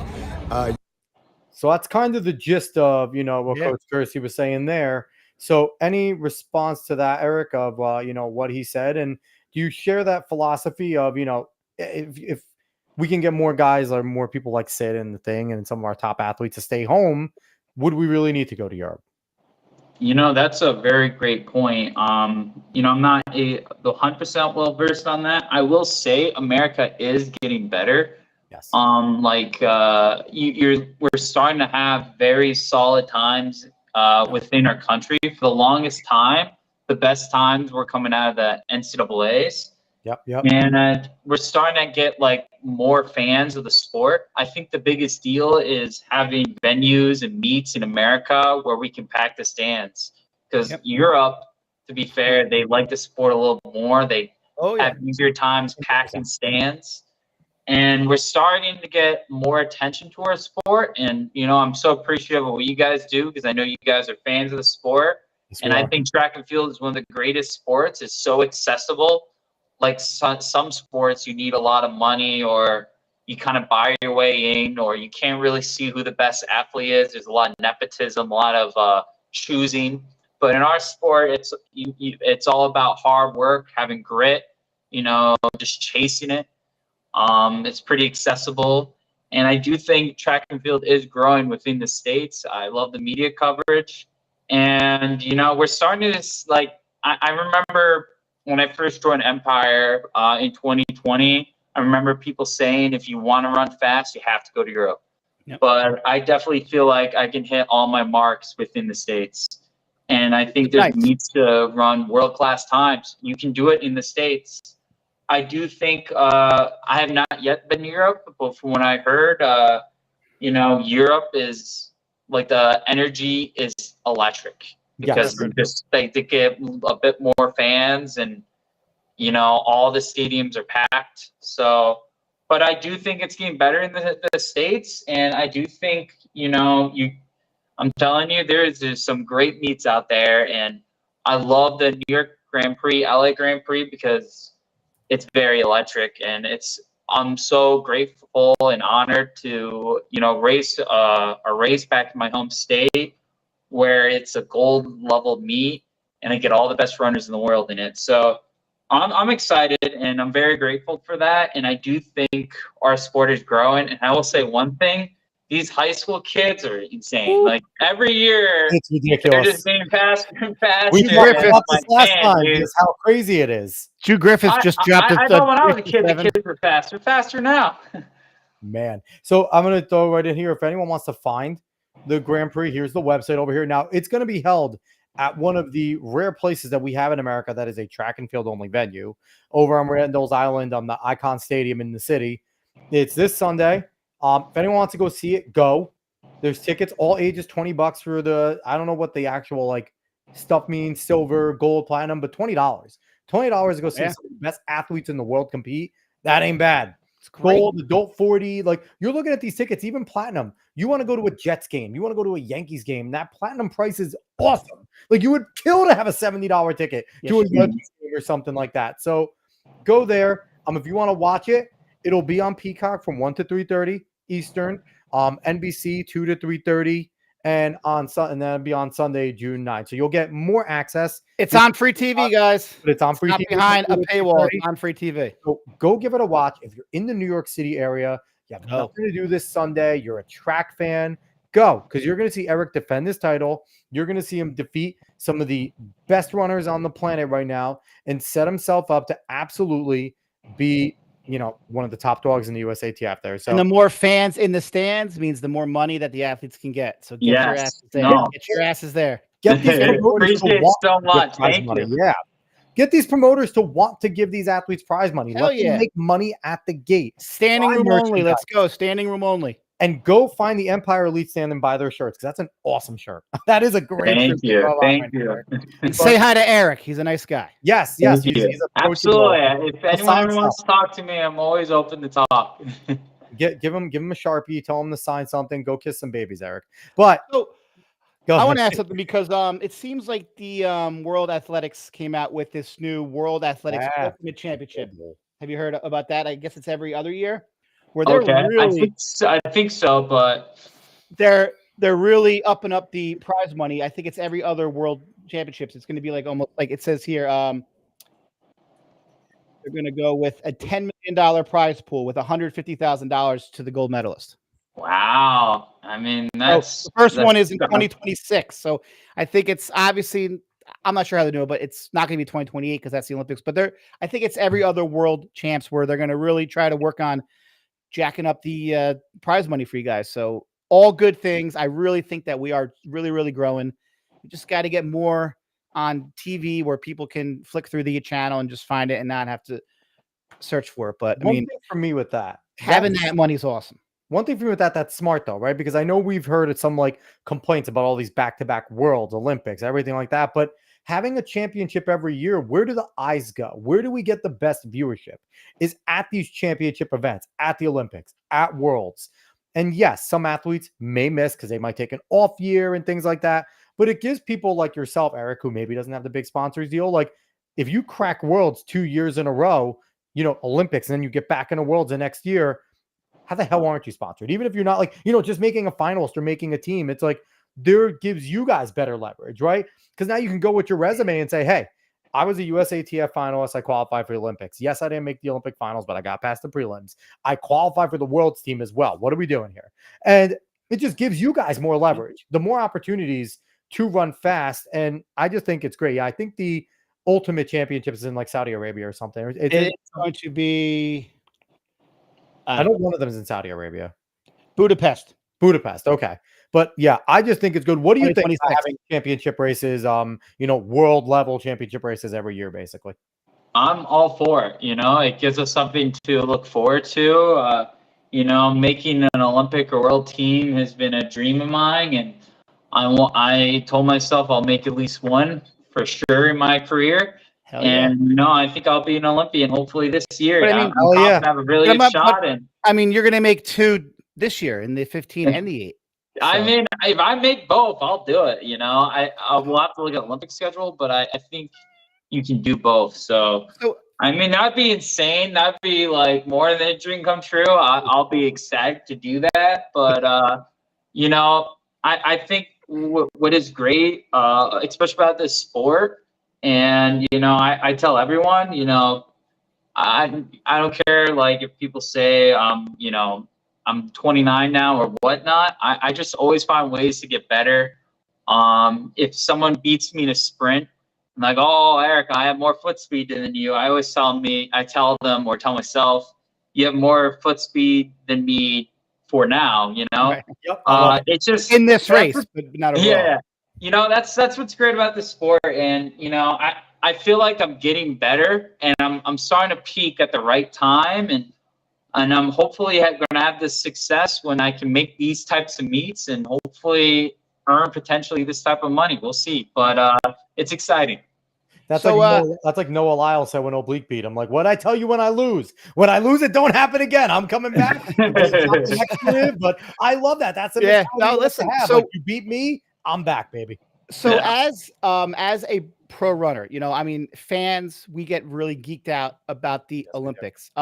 So that's kind of the gist of, what Coach Kersey was saying there. So any response to that, Eric, of, what he said? And do you share that philosophy of, if we can get more guys or more people like Sid and the thing and some of our top athletes to stay home, would we really need to go to Europe? That's a very great point. I'm not the 100% well versed on that. I will say America is getting better. Yes. We're starting to have very solid times within our country. For the longest time, the best times were coming out of the NCAAs. Yep. And we're starting to get like more fans of the sport. I think the biggest deal is having venues and meets in America where we can pack the stands. Because Europe, to be fair, they like the sport a little more. They have easier times packing stands. And we're starting to get more attention to our sport. And, I'm so appreciative of what you guys do, because I know you guys are fans of the sport. Yes, and I think track and field is one of the greatest sports. It's so accessible. Like some sports, you need a lot of money, or you kind of buy your way in, or you can't really see who the best athlete is. There's a lot of nepotism, a lot of choosing. But in our sport, it's all about hard work, having grit, just chasing it. It's pretty accessible. And I do think track and field is growing within the States. I love the media coverage. And, we're starting to, like, I remember when I first joined Empire in 2020, I remember people saying, if you want to run fast, you have to go to Europe. Yep. But I definitely feel like I can hit all my marks within the States. And I think there needs to run world-class times. You can do it in the States. I do think I have not yet been to Europe, but from what I heard, Europe is like the energy is electric because they get a bit more fans and all the stadiums are packed. So, but I do think it's getting better in the States, and I do think I'm telling you, there's some great meets out there, and I love the New York Grand Prix, LA Grand Prix because it's very electric, and I'm so grateful and honored to race a race back in my home state where it's a gold level meet, and I get all the best runners in the world in it. So I'm excited, and I'm very grateful for that. And I do think our sport is growing. And I will say one thing. These high school kids are insane. Like every year, it's ridiculous. They're just getting faster and faster. We talked about this last time. Just how crazy it is. Drew Griffiths just dropped. I know when I was a kid, the kids were faster. Faster now. Man, so I'm gonna throw right in here. If anyone wants to find the Grand Prix, here's the website over here. Now it's gonna be held at one of the rare places that we have in America that is a track and field only venue over on Randall's Island on the Icon Stadium in the city. It's this Sunday. If anyone wants to go see it, go. There's tickets, all ages, $20 for the, I don't know what the actual like stuff means, silver, gold, platinum, but $20. $20 to go see some of the best athletes in the world compete. That ain't bad. It's gold, adult 40. Like you're looking at these tickets, even platinum. You want to go to a Jets game, you want to go to a Yankees game. That platinum price is awesome. Like you would kill to have a $70 ticket to a Yankees game or something like that. So go there. If you want to watch it, it'll be on Peacock from 1 to 3:30 Eastern, NBC 2 to 3:30, and then it'll be on Sunday, June 9th. So you'll get more access. It's on free TV, guys. But it's on free not TV. Behind a paywall. It's on free TV. So go give it a watch. If you're in the New York City area, you have nothing to do this Sunday, you're a track fan, go, because you're going to see Eric defend his title. You're going to see him defeat some of the best runners on the planet right now and set himself up to absolutely be one of the top dogs in the USATF there. So, and the more fans in the stands means the more money that the athletes can get. So get your asses there. Get your asses there. Get these promoters to want so much. Thank you. Yeah. Get these promoters to want to give these athletes prize money. Let them make money at the gate. Standing room only. Let's go. Standing room only. And go find the Empire Elite stand and buy their shirts, because that's an awesome shirt. That is a great shirt. Thank you. And say hi to Eric. He's a nice guy. Yes. He's absolutely. If anyone wants to talk to me, I'm always open to talk. Give him a Sharpie. Tell him to sign something. Go kiss some babies, Eric. But I want to ask something because it seems like the World Athletics came out with this new World Athletics Ultimate Championship. Have you heard about that? I guess it's every other year. Where they're really, I think so, but they're really upping up the prize money. I think it's every other World Championships. It's going to be like almost like it says here. They're going to go with a $10 million prize pool with $150,000 to the gold medalist. Wow! I mean, that's the first one is in 2026. So I think it's obviously. I'm not sure how they do it, but it's not going to be 2028 because that's the Olympics. But I think it's every other World Champs where they're going to really try to work on jacking up the prize money for you guys. So all good things. I really think that we are really, really growing. We just got to get more on TV where people can flick through the channel and just find it and not have to search for it. But one thing for me with that, having that money is awesome. One thing for me with that's smart though, right? Because I know we've heard some like complaints about all these back-to-back Worlds, Olympics, everything like that. But having a championship every year, where do the eyes go? Where do we get the best viewership? Is at these championship events, at the Olympics, at Worlds. And yes, some athletes may miss because they might take an off year and things like that. But it gives people like yourself, Eric, who maybe doesn't have the big sponsors deal. Like if you crack Worlds 2 years in a row, Olympics, and then you get back into Worlds the next year, how the hell aren't you sponsored? Even if you're not like, just making a finalist or making a team, it's like there gives you guys better leverage, right? Because now you can go with your resume and say, hey, I was a USATF finalist. I qualified for the Olympics. Yes, I didn't make the Olympic finals, but I got past the prelims. I qualified for the world's team as well. What are we doing here? And it just gives you guys more leverage, the more opportunities to run fast. And I just think it's great. Yeah, I think the ultimate championship is in like Saudi Arabia or something. It's going to be. I know one of them is in Saudi Arabia. Budapest. Okay. But yeah, I just think it's good. What do you think about having championship races, world level championship races every year, basically? I'm all for it. It gives us something to look forward to. Making an Olympic or world team has been a dream of mine, and I told myself I'll make at least one for sure in my career. Hell yeah. And I think I'll be an Olympian hopefully this year. But, I'm confident I have a really good shot. You're going to make 2 this year in the 15 and the 8. So. I mean, if I make both, I'll do it. I will have to look at Olympic schedule, but I think you can do both. So I mean, that'd be insane. That'd be like more than a dream come true. I'll be excited to do that. But I think what is great, especially about this sport, and I tell everyone, I don't care like if people say I'm 29 now or whatnot. I just always find ways to get better. If someone beats me in a sprint, I'm like, oh, Eric, I have more foot speed than you. I always tell them or tell myself, you have more foot speed than me for now, Right. Yep. It's just in this race, but not overall. Yeah. That's what's great about this sport. And, I feel like I'm getting better and I'm starting to peak at the right time. And I'm hopefully going to have this success when I can make these types of meets and hopefully earn potentially this type of money. We'll see. But it's exciting. That's like Noah Lyles said when Oblique beat him. Like, what I tell you when I lose? When I lose, it don't happen again. I'm coming back. But I love that. That's now listen. So like, you beat me, I'm back, baby. So as a pro runner, fans, we get really geeked out about the Olympics.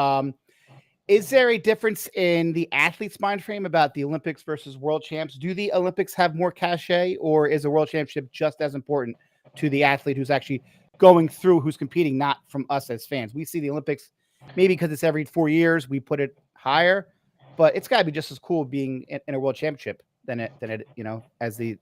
Is there a difference in the athlete's mind frame about the Olympics versus world champs? Do the Olympics have more cachet, or is a world championship just as important to the athlete who's actually going through, who's competing, not from us as fans? We see the Olympics maybe because it's every 4 years, we put it higher, but it's got to be just as cool being in a world championship than it as the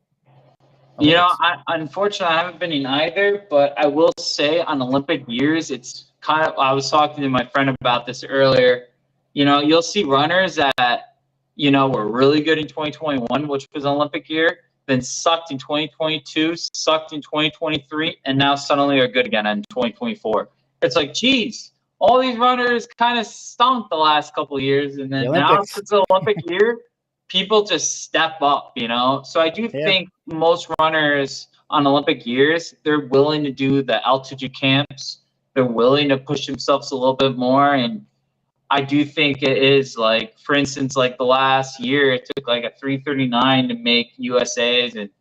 Olympics. Unfortunately, I haven't been in either, but I will say on Olympic years, it's kind of, I was talking to my friend about this earlier. You'll see runners that, were really good in 2021, which was an Olympic year, then sucked in 2022, sucked in 2023, and now suddenly are good again in 2024. It's like, geez, all these runners kind of stunk the last couple of years, and then now it's the Olympic year, people just step up, So I do think most runners on Olympic years, they're willing to do the altitude camps. They're willing to push themselves a little bit more, and I do think it is like, for instance, like the last year, it took like a 3:39 to make USA's, and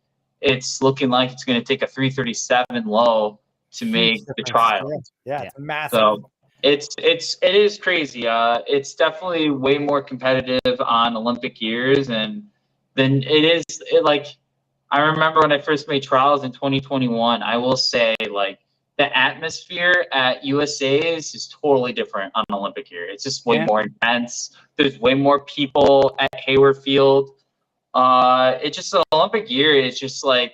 it's looking like it's going to take a 3:37 low to make the trial. Yeah, it's massive. So it is crazy. It's definitely way more competitive on Olympic years, and then I remember when I first made trials in 2021. I will say like, the atmosphere at USA's is totally different on Olympic year. It's just way more intense. There's way more people at Hayward Field. It's just the Olympic year is just like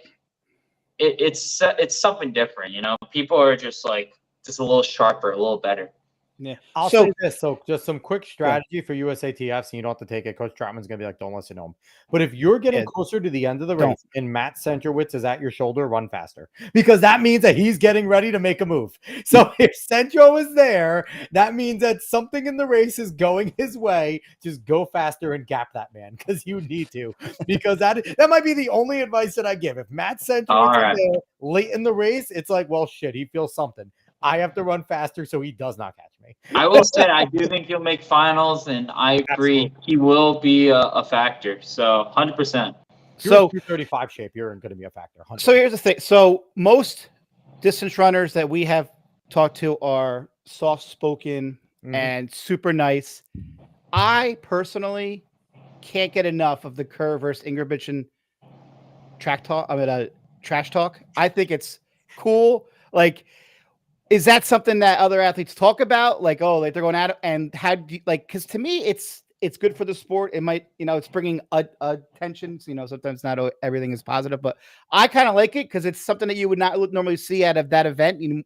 it's something different, People are just like a little sharper, a little better. Yeah. I'll say this. So just some quick strategy for USATF, so you don't have to take it. Coach Troutman's going to be like, don't listen to him. But if you're getting closer to the end of the race and Matt Centrowitz is at your shoulder, run faster. Because that means that he's getting ready to make a move. So if Centro is there, that means that something in the race is going his way. Just go faster and gap that man, because you need to. Because that might be the only advice that I give. If Matt Centrowitz is there late in the race, it's like, well, shit, he feels something. I have to run faster so he does not catch me. I will say I do think he'll make finals, and I agree. Absolutely. He will be a factor. So 100%. So 235 shape, you're going to be a factor. 100%. So here's the thing. So most distance runners that we have talked to are soft-spoken and super nice. I personally can't get enough of the Kerr versus Ingebrigtsen trash talk. I think it's cool. Like, Is that something that other athletes talk about? Like, oh, like they're going at it, and how do you, like? Because to me, it's good for the sport. It might, it's bringing attention. So, sometimes not everything is positive, but I kind of like it because it's something that you would not normally see out of that event. You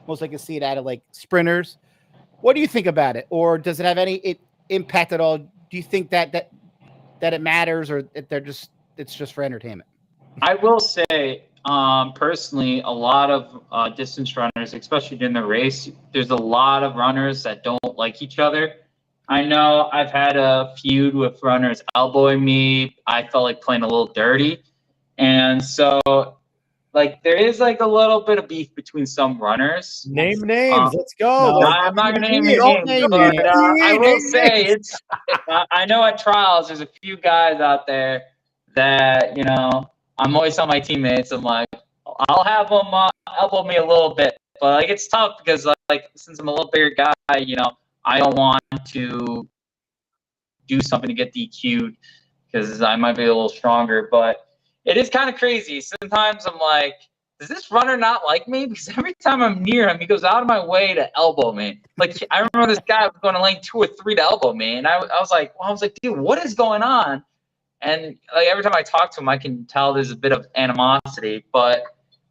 most likely see it out of like sprinters. What do you think about it, or does it have any impact at all? Do you think that it matters, or it's just for entertainment? I will say, personally, a lot of distance runners, especially during the race, there's a lot of runners that don't like each other. I know I've had a feud with runners elbowing me. I felt like playing a little dirty. And so, like, there is like a little bit of beef between some runners. Name names. Let's go. No, I'm not going to name any names, but I will say I know at trials, there's a few guys out there that, I'm always telling my teammates, I'm like, I'll have them elbow me a little bit, but like it's tough because like since I'm a little bigger guy, I don't want to do something to get DQ'd because I might be a little stronger. But it is kind of crazy. Sometimes I'm like, does this runner not like me? Because every time I'm near him, he goes out of my way to elbow me. Like I remember this guy was going to lane 2 or 3 to elbow me, and I was like, dude, what is going on? And like every time I talk to him, I can tell there's a bit of animosity. But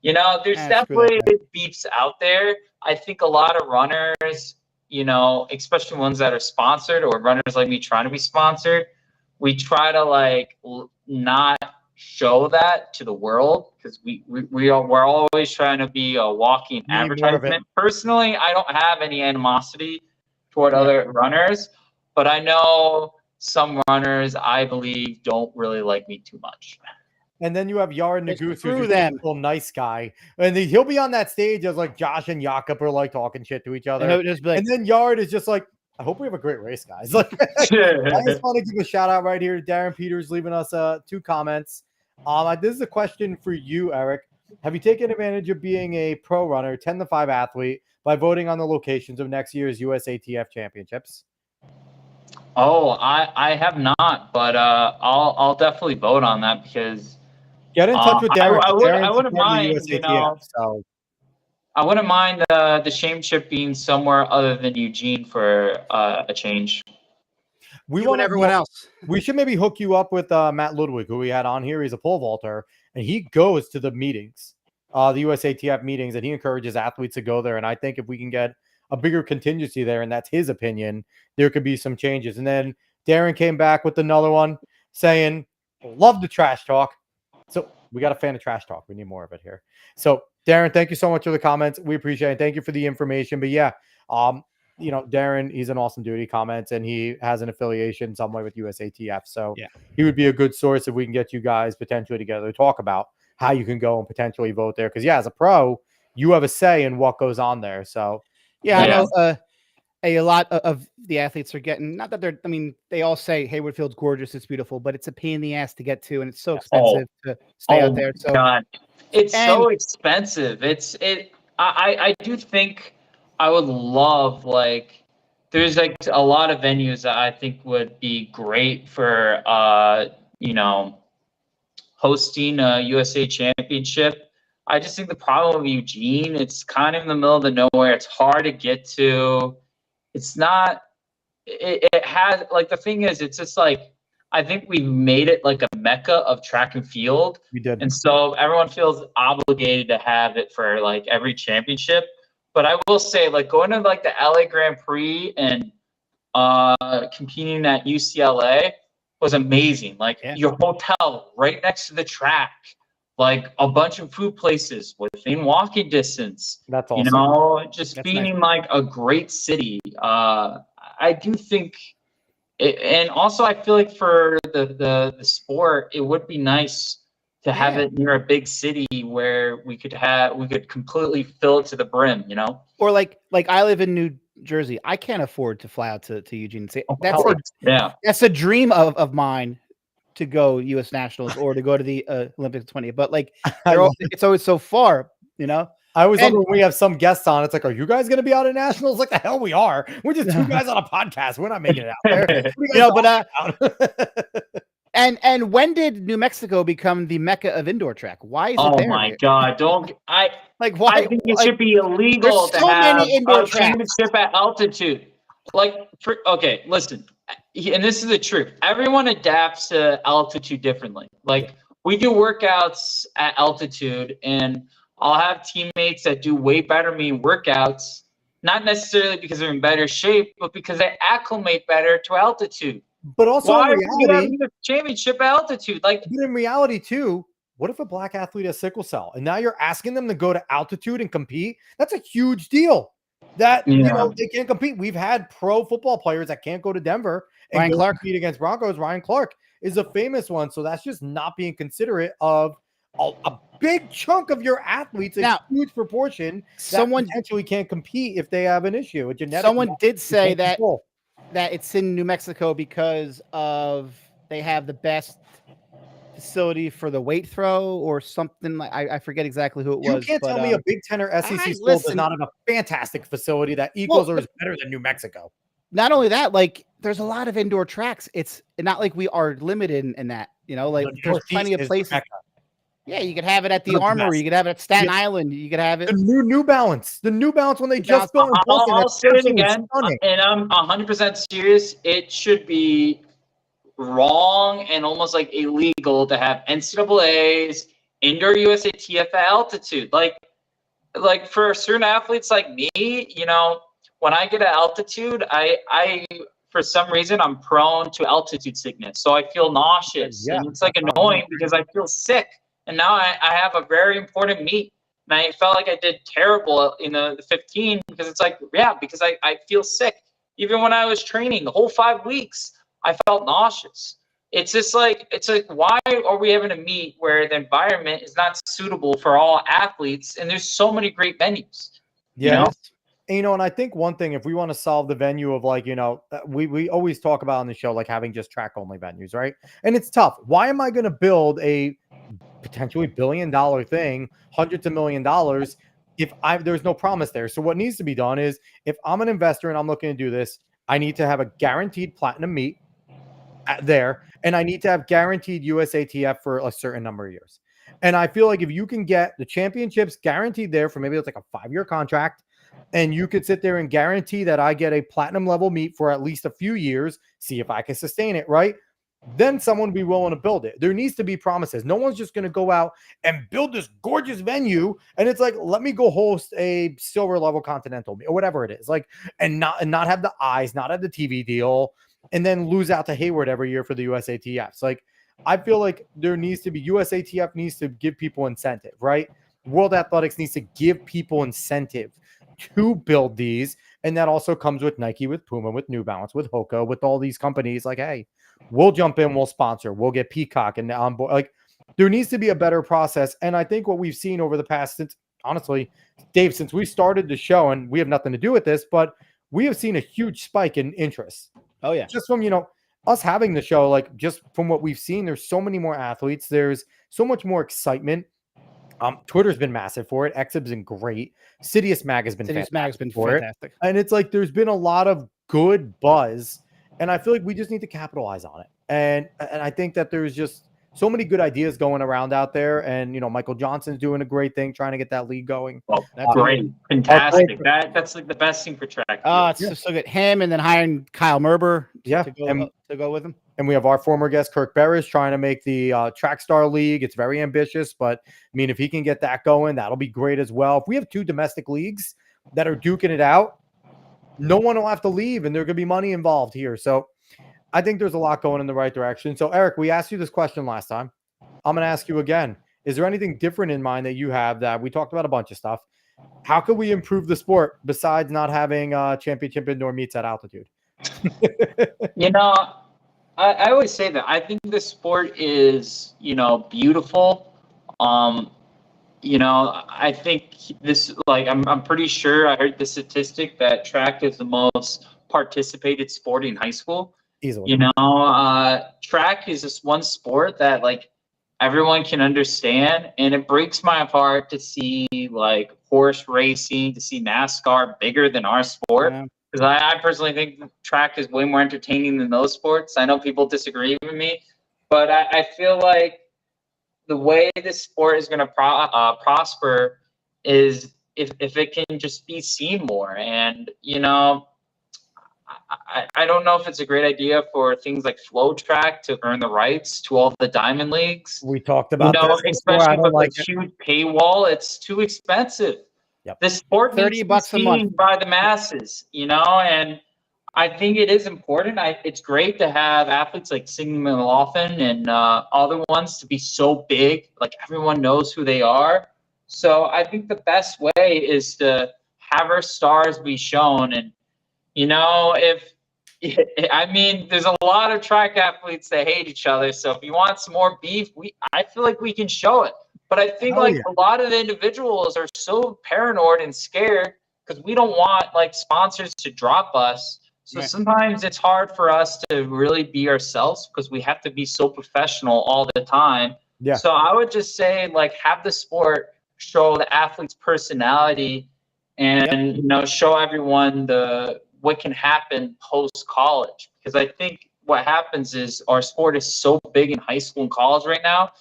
there's definitely beefs out there. I think a lot of runners, especially ones that are sponsored or runners like me trying to be sponsored, we try to like not show that to the world because we're always trying to be a walking advertisement. Personally, I don't have any animosity toward other runners, but I know some runners, I believe, don't really like me too much. And then you have Yared Nuguse, who's a little nice guy. And he'll be on that stage as like Josh and Jakob are like talking shit to each other. And then Yared is just like, I hope we have a great race, guys. Like, I just want to give a shout out right here to Darren Peters leaving us 2 comments. This is a question for you, Eric. Have you taken advantage of being a pro runner, 10-5 athlete, by voting on the locations of next year's USATF championships? Oh, I have not, but I'll definitely vote on that because get in touch with Darren. I wouldn't mind, I wouldn't mind the championship being somewhere other than Eugene for a change. We want everyone else. We should maybe hook you up with Matt Ludwig, who we had on here. He's a pole vaulter, and he goes to the meetings, the USATF meetings, and he encourages athletes to go there. And I think if we can get a bigger contingency there, and that's his opinion, there could be some changes. And then Darren came back with another one saying, love the trash talk. So we got a fan of trash talk. We need more of it here. So Darren, thank you so much for the comments. We appreciate it. Thank you for the information. But yeah, Darren, he's an awesome dude. He comments and he has an affiliation some way with USATF. So he would be a good source if we can get you guys potentially together to talk about how you can go and potentially vote there. Because as a pro, you have a say in what goes on there. So I know a lot of the athletes are getting, not that they all say Hayward Field's gorgeous, it's beautiful, but it's a pain in the ass to get to, and it's so expensive to stay out there. So God. It's so expensive. I do think I would love, like, there's like a lot of venues that I think would be great for hosting a USA championship. I just think the problem with Eugene, it's kind of in the middle of the nowhere. It's hard to get to. It's not, it has, like, the thing is, it's just like, I think we've made it like a mecca of track and field. We did. And so everyone feels obligated to have it for like every championship. But I will say, like, going to like the LA Grand Prix and competing at UCLA was amazing. Like your hotel right next to the track, like a bunch of food places within walking distance. That's awesome. Just being in like a great city. I do think, and also I feel like for the sport, it would be nice to have it near a big city where we could completely fill it to the brim, Or like I live in New Jersey. I can't afford to fly out to Eugene and say that's a dream of mine, to go U.S. Nationals or to go to the Olympics 20. But like it's always so far, I always wonder when we have some guests on, it's like, are you guys going to be out at Nationals? Like, the hell we are. We're just 2 guys on a podcast. We're not making it out there. And when did New Mexico become the mecca of indoor track? Why is it there? Oh my God! Don't I? Like why? I think it should be illegal there's to so have many indoor a tracks. championship at altitude. Okay, listen, and this is the truth. Everyone adapts to altitude differently. Like we do workouts at altitude, and I'll have teammates that do way better than me in workouts, not necessarily because they're in better shape, but because they acclimate better to altitude. But also Why in are you reality, having a championship at altitude? Like, but in reality too, what if a black athlete has sickle cell and now you're asking them to go to altitude and compete? That's a huge deal. That they can't compete. We've had pro football players that can't go to Denver and Ryan go Clark. compete against Broncos. Ryan Clark is a famous one. So that's just not being considerate of a big chunk of your athletes, a huge proportion that potentially can't compete if they have an issue. Someone did say that it's in New Mexico because they have the best facility for the weight throw or something. Like I forget exactly who it was. You can't tell me a Big Ten or SEC school does not have a fantastic facility that equals or is better than New Mexico. Not only that, like there's a lot of indoor tracks. It's not like we are limited in that. Like there's plenty of places. Yeah, you could have it at the Armory. You could have it at Staten Island. You could have it. The New Balance. The New Balance when they just built in Boston. I'll say it again, and I'm 100% serious. It should be wrong and almost like illegal to have NCAAs, indoor USATF at altitude. Like for certain athletes like me, when I get at altitude, I for some reason I'm prone to altitude sickness. So I feel nauseous. And it's like annoying because I feel sick. And now I have a very important meet. And I felt like I did terrible in the 15 because it's like, because I feel sick. Even when I was training the whole 5 weeks, I felt nauseous. It's like, why are we having a meet where the environment is not suitable for all athletes? And there's so many great venues. Yeah. And I think one thing, if we want to solve the venue of we always talk about on the show, like having just track only venues, right? And it's tough. Why am I going to build a potentially $1 billion thing, hundreds of $1 million, if there's no promise there? So what needs to be done is, if I'm an investor and I'm looking to do this, I need to have a guaranteed platinum meet there, and I need to have guaranteed USATF for a certain number of years. And I feel like if you can get the championships guaranteed there for maybe it's like a 5-year contract, and you could sit there and guarantee that I get a platinum level meet for at least a few years, see if I can sustain it, right? Then someone would be willing to build it. There needs to be promises. No one's just going to go out and build this gorgeous venue and it's like, let me go host a silver level continental or whatever it is, like, and not have the eyes, not have the TV deal, and then lose out to Hayward every year for the USATFs. Like, I feel like there needs to be, USATF needs to give people incentive, right? World Athletics needs to give people incentive to build these. And that also comes with Nike, with Puma, with New Balance, with Hoka, with all these companies. Like, hey, we'll jump in, we'll sponsor, we'll get Peacock and on board. Like, there needs to be a better process. And I think what we've seen over the past, since honestly, Dave, since we started the show, and we have nothing to do with this, but we have seen a huge spike in interest. Oh yeah. Just from, us having the show, like just from what we've seen, there's so many more athletes. There's so much more excitement. Twitter's been massive for it. Xib's been great. Citius Mag has been fantastic. And it's like there's been a lot of good buzz, and I feel like we just need to capitalize on it. And I think that there's just so many good ideas going around out there. And Michael Johnson's doing a great thing trying to get that league going. Oh, that's great, fantastic. That's like the best thing for track. Oh, it's just so good. Him and then hiring Kyle Merber to go with him. And we have our former guest, Kirk Berris, trying to make the Track Star League. It's very ambitious, but I mean, if he can get that going, that'll be great as well. If we have 2 domestic leagues that are duking it out, no one will have to leave, and there could be money involved here. So I think there's a lot going in the right direction. So, Eric, we asked you this question last time. I'm going to ask you again. Is there anything different in mind that you have? That we talked about a bunch of stuff. How could we improve the sport besides not having championship indoor meets at altitude? I always say that I think the sport is, beautiful. I think this, I'm pretty sure I heard the statistic that track is the most participated sport in high school. Easily. Track is just one sport that everyone can understand, and it breaks my heart to see horse racing, to see NASCAR bigger than our sport. Yeah. Because I personally think track is way more entertaining than those sports. I know people disagree with me, But I feel like the way this sport is going to prosper is if it can just be seen more. And, you know, I don't know if it's a great idea for things like Flow Track to earn the rights to all the diamond leagues. We talked You about know, this before. I especially don't with like the it. huge paywall, it's too expensive. Yep. The sport needs to be $30 a month seen by the masses, you know, and I think it is important. It's great to have athletes like Singing Malofin and other ones to be so big, like everyone knows who they are. So I think the best way is to have our stars be shown. And, you know, I mean, there's a lot of track athletes that hate each other. So if you want some more beef, I feel like we can show it. But I think like a lot of the individuals are so paranoid and scared because we don't want like sponsors to drop us. So sometimes it's hard for us to really be ourselves because we have to be so professional all the time. Yeah. So I would just say like have the sport show the athlete's personality and you know show everyone what can happen post college, because I think what happens is our sport is so big in high school and college right now,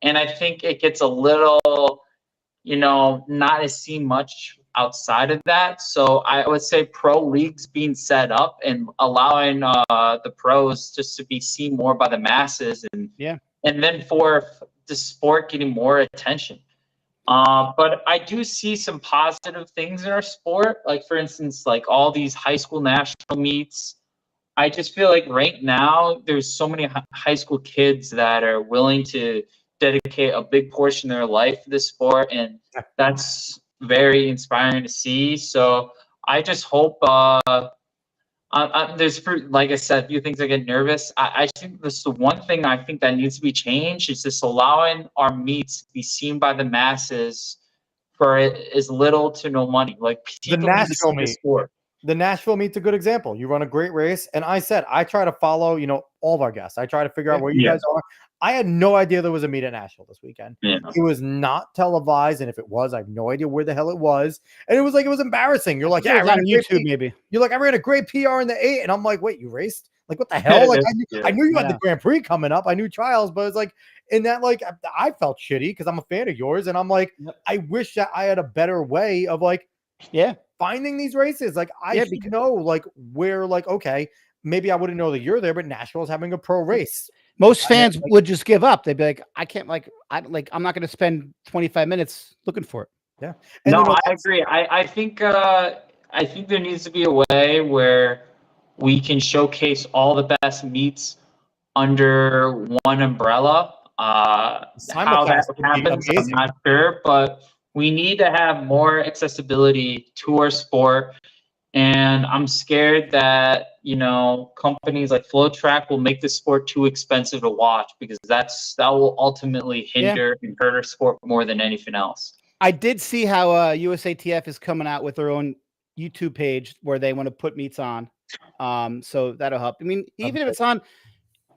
and I think it gets a little, you know, not as seen much outside of that. So I would say pro leagues being set up and allowing the pros just to be seen more by the masses, and then for the sport getting more attention. But I do see some positive things in our sport, like for instance, like all these high school national meets. I just feel like right now there's so many high school kids that are willing to dedicate a big portion of their life to this sport, and that's very inspiring to see. So I just hope like I said, a few things I get nervous. I think this is the one thing I think that needs to be changed is just allowing our meets to be seen by the masses for as little to no money. Like The people need to see Nashville the meet. sport. The Nashville meet's a good example. You run a great race, and I said I try to follow, you know, all of our guests. I try to figure out where you guys are. I had no idea there was a meet at Nashville this weekend. Yeah. It was not televised, and if it was, I have no idea where the hell it was. And it was like it was embarrassing. You're like, yeah, it was on YouTube, maybe. You're like, I ran a great PR in the 8, and I'm like, wait, you raced? Like, what the hell? Like, I knew you had the Grand Prix coming up. I knew trials, but it's like in that, like, I felt shitty because I'm a fan of yours, and I'm like, I wish that I had a better way of like, finding these races. Like I should know like where, like, okay, maybe I wouldn't know that you're there, but Nashville's having a pro race. Most fans would just give up. They'd be like, I can't, like, I'm not going to spend 25 minutes looking for it. Yeah. And no, I agree. I think there needs to be a way where we can showcase all the best meets under one umbrella. How that happens, I'm not sure, but we need to have more accessibility to our sport. And I'm scared that, you know, companies like Flow Track will make the sport too expensive to watch, because that will ultimately hinder and hurt our sport more than anything else. I did see how USATF is coming out with their own YouTube page where they want to put meets on. So that'll help. I mean, even if it's on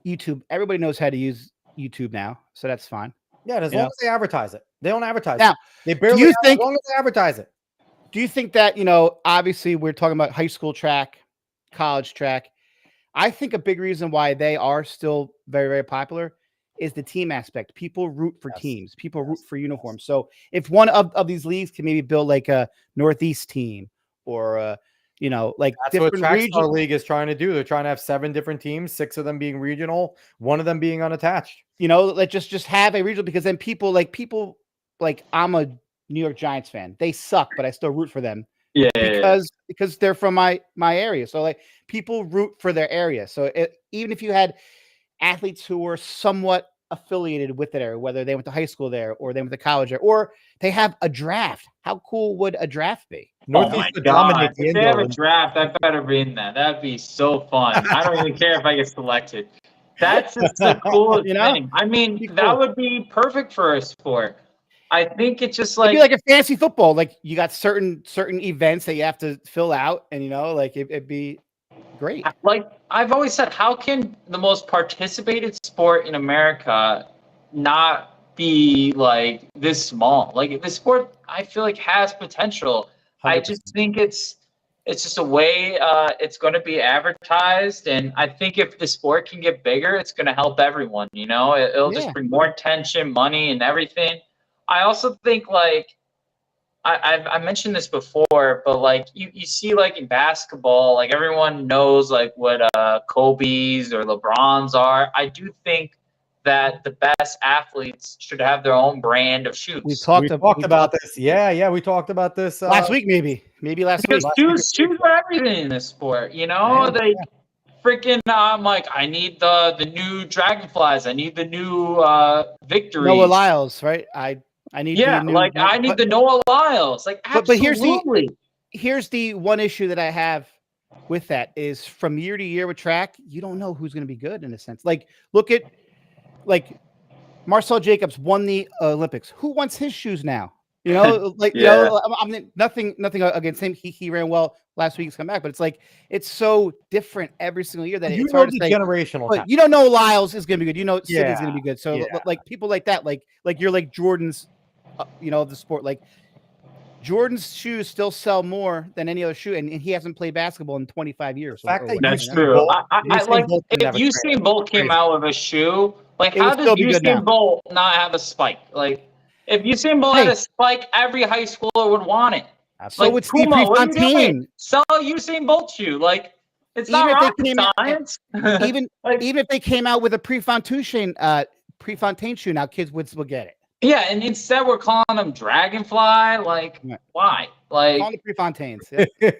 YouTube, everybody knows how to use YouTube now, so that's fine. Yeah, as long as they advertise it. They don't advertise now, it. They barely as long as they advertise it. Do you think that, you know, obviously we're talking about high school track, college track. I think a big reason why they are still very, very popular is the team aspect. People root for teams. People root for uniforms. So if one of these leagues can maybe build like a Northeast team or you know, like that's what Trackstar League is trying to do. They're trying to have 7 different teams, 6 of them being regional, 1 of them being unattached. You know, like just have a regional, because then people like I'm a New York Giants fan. They suck, but I still root for them. Because they're from my area. So like people root for their area. So even if you had athletes who were somewhat affiliated with that area, whether they went to high school there or they went to college there, or they have a draft. How cool would a draft be? Northeast would dominate the If they have a draft, I better be in that. That'd be so fun. I don't even care if I get selected. That's just the coolest thing. I mean, that would be perfect for a sport. I think it's just like, it'd be like a fantasy football. Like you got certain events that you have to fill out, and you know, like it'd be great. Like I've always said, how can the most participated sport in America not be like this small? Like this sport, I feel like has potential. 100%. I just think it's It's just a way it's going to be advertised, and I think if the sport can get bigger, it's going to help everyone. You know, it'll just bring more attention, money, and everything. I also think like I mentioned this before, but like you see like in basketball, like everyone knows like what Kobe's or LeBron's are. I do think that the best athletes should have their own brand of shoes. We talked about this. Yeah, we talked about this last week, maybe last week. Shoes are everything in this sport. You know, they freaking. I'm like, I need the new Dragonflies. I need the new Victories. Noah Lyles, right? I need the new, like I need the Noah Lyles. Like absolutely. But here's the one issue that I have with that is from year to year with track, you don't know who's going to be good in a sense. Like look at like Marcel Jacobs won the Olympics. Who wants his shoes now? You know, like you know, I'm nothing against him. He ran well last week. He's come back, but it's like it's so different every single year that it's hard to say. Generational. But you don't know Lyles is going to be good. You know, City's going to be good. So like people like that, like you're like Jordan's, you know, the sport. Like Jordan's shoes still sell more than any other shoe, and he hasn't played basketball in 25 years. That's true. I like if Usain Bolt came out with a shoe, like how does Usain Bolt not have a spike? Like if Usain Bolt had a spike, every high schooler would want it. So like, would Steve Prefontaine. Sell a Usain Bolt shoe. Like it's not rocket science. even if they came out with a Prefontaine shoe, now kids would get it. Yeah, and instead we're calling them Dragonfly. Like, why? Like, calling the Prefontaines.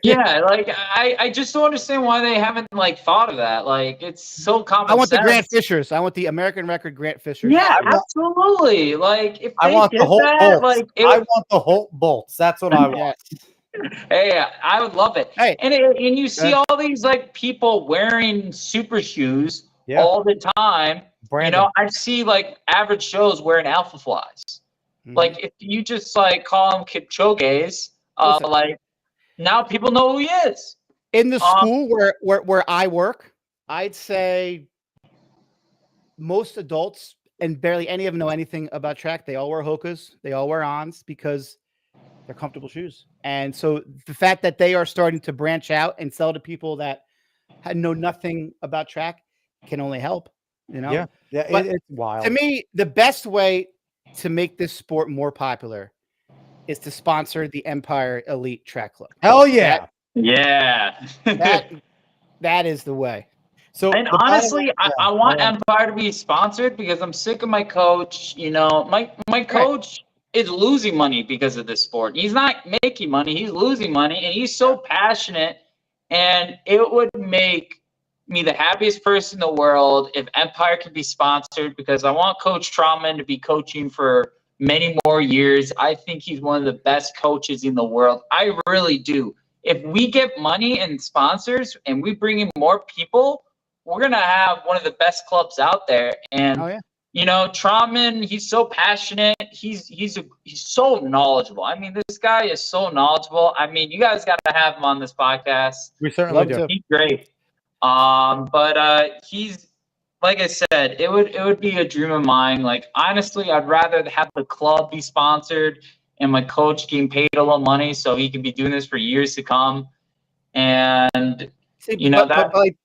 Yeah, like I just don't understand why they haven't like thought of that. Like, it's so common. I want the Grant Fishers. I want the American record Grant Fishers. Yeah, absolutely. Like, if I want the Holt bolts. Like, I want the Holt bolts. That's what I want. Hey, I would love it. Hey, and you see all these like people wearing super shoes all the time. You know, I see like average shows wearing Alpha Flies. Like if you just like call them Kipchoge's, like now people know who he is. In the school where I work, I'd say most adults and barely any of them know anything about track. They all wear Hokas, they all wear Ons because they're comfortable shoes. And so the fact that they are starting to branch out and sell to people that know nothing about track can only help. You know, it's wild. To me, the best way to make this sport more popular is to sponsor the Empire Elite Track Club. Hell yeah, that is the way. So, and honestly, I want Empire to be sponsored because I'm sick of my coach. You know, my coach is losing money because of this sport. He's not making money; he's losing money, and he's so passionate. And it would make me the happiest person in the world if Empire could be sponsored because I want Coach Trauman to be coaching for many more years. I think he's one of the best coaches in the world. I really do. If we get money and sponsors and we bring in more people, we're going to have one of the best clubs out there. And, you know, Trauman, he's so passionate. He's so knowledgeable. I mean, this guy is so knowledgeable. I mean, you guys got to have him on this podcast. We certainly do. He's great. But he's, like I said, it would be a dream of mine. Like, honestly, I'd rather have the club be sponsored and my coach getting paid a lot of money so he can be doing this for years to come. And you know, but like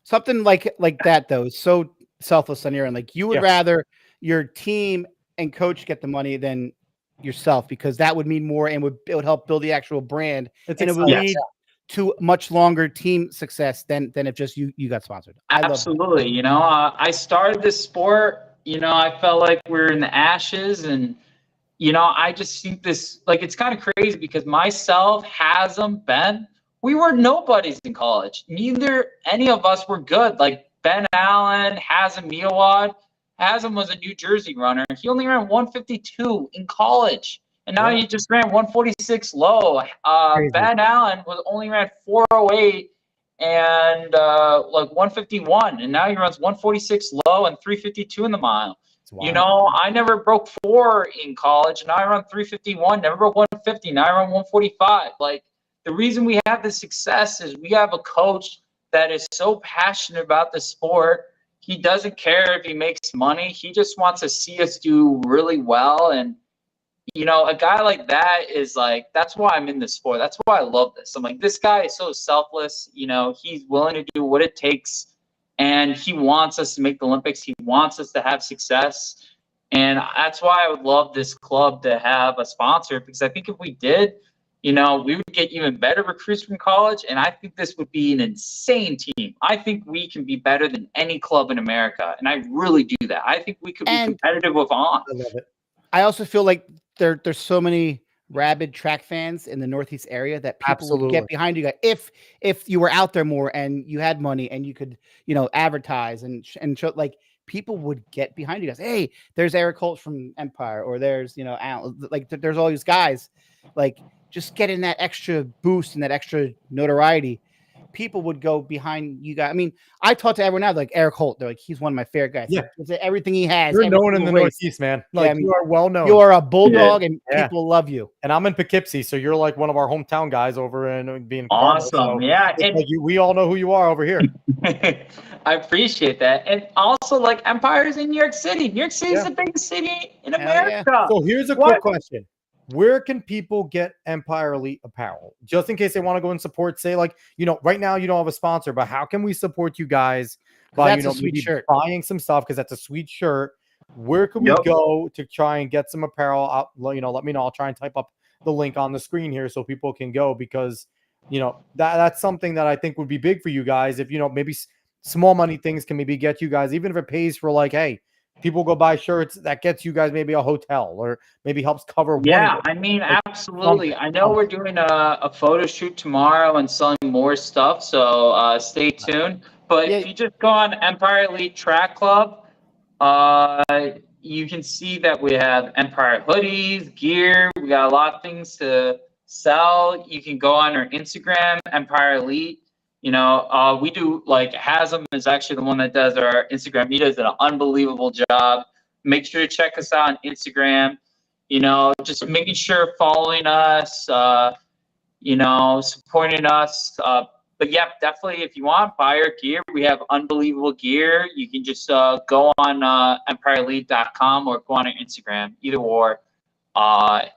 something like that though is so selfless on your end. Like you would rather your team and coach get the money than yourself because that would mean more and it would help build the actual brand and it would lead to much longer team success than if just you got sponsored. Absolutely. You know, I started this sport, you know, I felt like we were in the ashes and, you know, I just think this, like, it's kind of crazy because myself, Hasm, Ben, we were nobodies in college. Neither any of us were good. Like Ben Allen, Hasm Miawad. Hasm was a New Jersey runner. He only ran 152 in college. And now he just ran 146 low. Ben Allen only ran 408 and like 151. And now he runs 146 low and 352 in the mile. You know, I never broke 4 in college. Now I run 351. Never broke 150. Now I run 145. Like, the reason we have this success is we have a coach that is so passionate about the sport. He doesn't care if he makes money. He just wants to see us do really well. And you know, a guy like that is like, that's why I'm in this sport. That's why I love this. I'm like, this guy is so selfless. You know, he's willing to do what it takes, and he wants us to make the Olympics. He wants us to have success. And that's why I would love this club to have a sponsor, because I think if we did, you know, we would get even better recruits from college. And I think this would be an insane team. I think we can be better than any club in America. And I really do that. I think we could be competitive with On. I love it. I also feel like there's so many rabid track fans in the Northeast area that people would get behind you guys if you were out there more and you had money and you could, you know, advertise and show, like, people would get behind you guys. Hey, there's Eric Holt from Empire, or there's, you know, like there's all these guys, like, just getting that extra boost and that extra notoriety. People would go behind you guys. I mean, I talk to everyone now, like Eric Holt. They're like, he's one of my favorite guys. Yeah, like, everything he has. You're known in the Northeast, man. Like, yeah, I mean, you are well known. You are a bulldog, and people love you. And I'm in Poughkeepsie, so you're like one of our hometown guys over in being awesome. So yeah, and like we all know who you are over here. I appreciate that. And also, like, Empire's in New York City. New York City is the biggest city in America. Yeah. So here's a quick question. Where can people get Empire Elite apparel? Just in case they want to go and support, say, like, you know, right now you don't have a sponsor, but how can we support you guys by, you know, maybe buying some stuff? Because that's a sweet shirt. Where can we go to try and get some apparel out? You know, let me know. I'll try and type up the link on the screen here so people can go, because, you know, that's something that I think would be big for you guys. If, you know, maybe small money things can maybe get you guys, even if it pays for, like, hey, people go buy shirts, that gets you guys maybe a hotel, or maybe helps cover. Yeah, I mean, absolutely. I know we're doing a photo shoot tomorrow and selling more stuff, so stay tuned. But if you just go on Empire Elite Track Club, you can see that we have Empire hoodies, gear. We got a lot of things to sell. You can go on our Instagram, Empire Elite. You know, we do, like, Hasm is actually the one that does our Instagram. He does an unbelievable job. Make sure to check us out on Instagram. You know, just making sure following us, you know, supporting us. But yeah, definitely, if you want, buy our gear. We have unbelievable gear. You can just go on EmpireLead.com or go on our Instagram. Either or,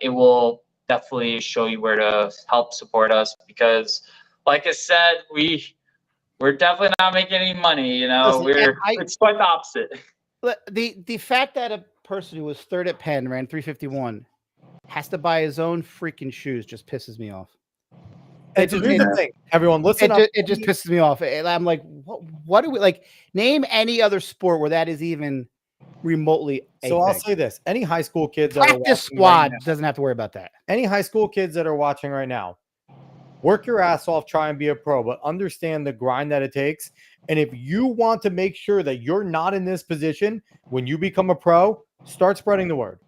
it will definitely show you where to help support us, because, like I said, we're definitely not making any money. You know, it's quite the opposite. The fact that a person who was third at Penn, ran 3:51, has to buy his own freaking shoes just pisses me off. Here's the thing, everyone, listen up. It just pisses me off. I'm like, what do we, like, name any other sport where that is even remotely a thing? I'll say this: any high school kids practice squad doesn't have to worry about that. Any high school kids that are watching right now, work your ass off, try and be a pro, but understand the grind that it takes. And if you want to make sure that you're not in this position when you become a pro, start spreading the word.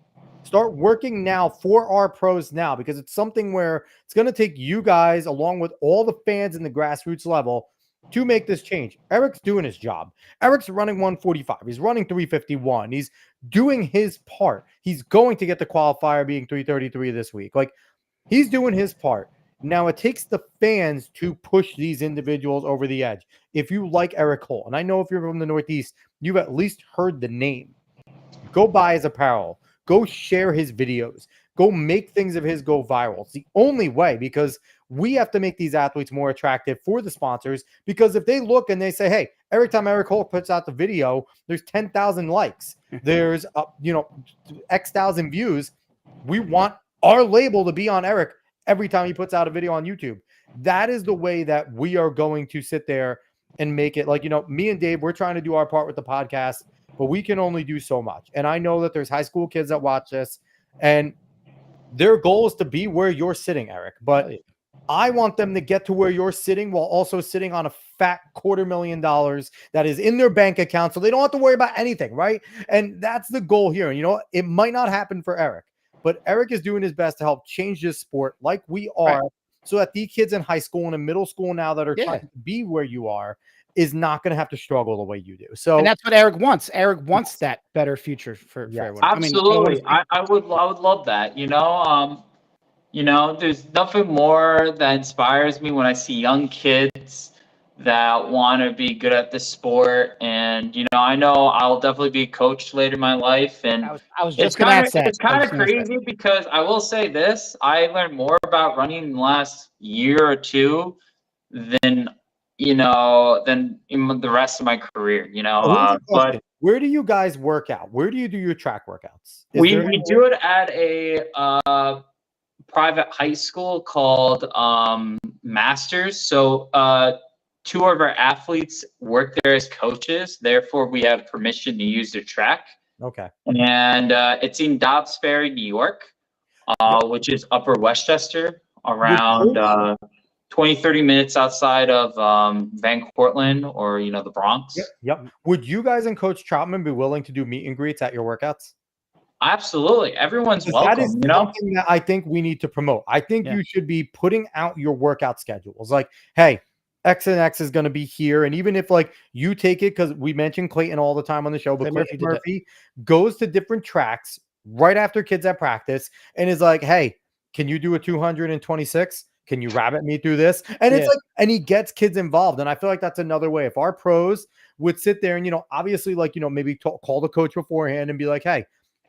Start working now for our pros now, because it's something where it's going to take you guys, along with all the fans in the grassroots level, to make this change. Eric's doing his job. Eric's running 145. He's running 351. He's doing his part. He's going to get the qualifier being 333 this week. Like, he's doing his part. Now it takes the fans to push these individuals over the edge. If you like Eric Holt, and I know if you're from the Northeast, you've at least heard the name. Go buy his apparel. Go share his videos. Go make things of his go viral. It's the only way, because we have to make these athletes more attractive for the sponsors. Because if they look and they say, hey, every time Eric Holt puts out the video, there's 10,000 likes. There's, you know, X thousand views. We want our label to be on Eric every time he puts out a video on YouTube. That is the way that we are going to sit there and make it. Like, you know, me and Dave, we're trying to do our part with the podcast, but we can only do so much. And I know that there's high school kids that watch this, and their goal is to be where you're sitting, Eric. But I want them to get to where you're sitting while also sitting on a fat $250,000 that is in their bank account, so they don't have to worry about anything, right? And that's the goal here. And, you know, it might not happen for Eric, but Eric is doing his best to help change this sport like we are, so that the kids in high school and in middle school now that are trying to be where you are is not going to have to struggle the way you do. So, and that's what Eric wants. Eric wants that better future for everyone. Absolutely. I would love that. You know, there's nothing more that inspires me when I see young kids that want to be good at the sport. And I know I'll definitely be coached later in my life. And I was just going to ask that. It's kind of crazy because I will say this: I learned more about running in the last year or two than than in the rest of my career. But where do you guys work out? Where do you do your track workouts? We do it at a private high school called Masters. So 2 of our athletes work there as coaches. Therefore, we have permission to use their track. Okay. And it's in Dobbs Ferry, New York, which is Upper Westchester, around 20, 30 minutes outside of Van Cortlandt or, the Bronx. Yep. Would you guys and Coach Troutman be willing to do meet and greets at your workouts? Absolutely. Everyone's welcome. That is something that I think we need to promote. I think you should be putting out your workout schedules. Like, hey, X and X is going to be here. And even if you take it, because we mentioned Clayton all the time on the show, but Clayton Murphy goes to different tracks right after kids at practice and is like, hey, can you do a 226? Can you rabbit me through this? And it's and he gets kids involved. And I feel like that's another way. If our pros would sit there and, obviously maybe call the coach beforehand and be like, hey,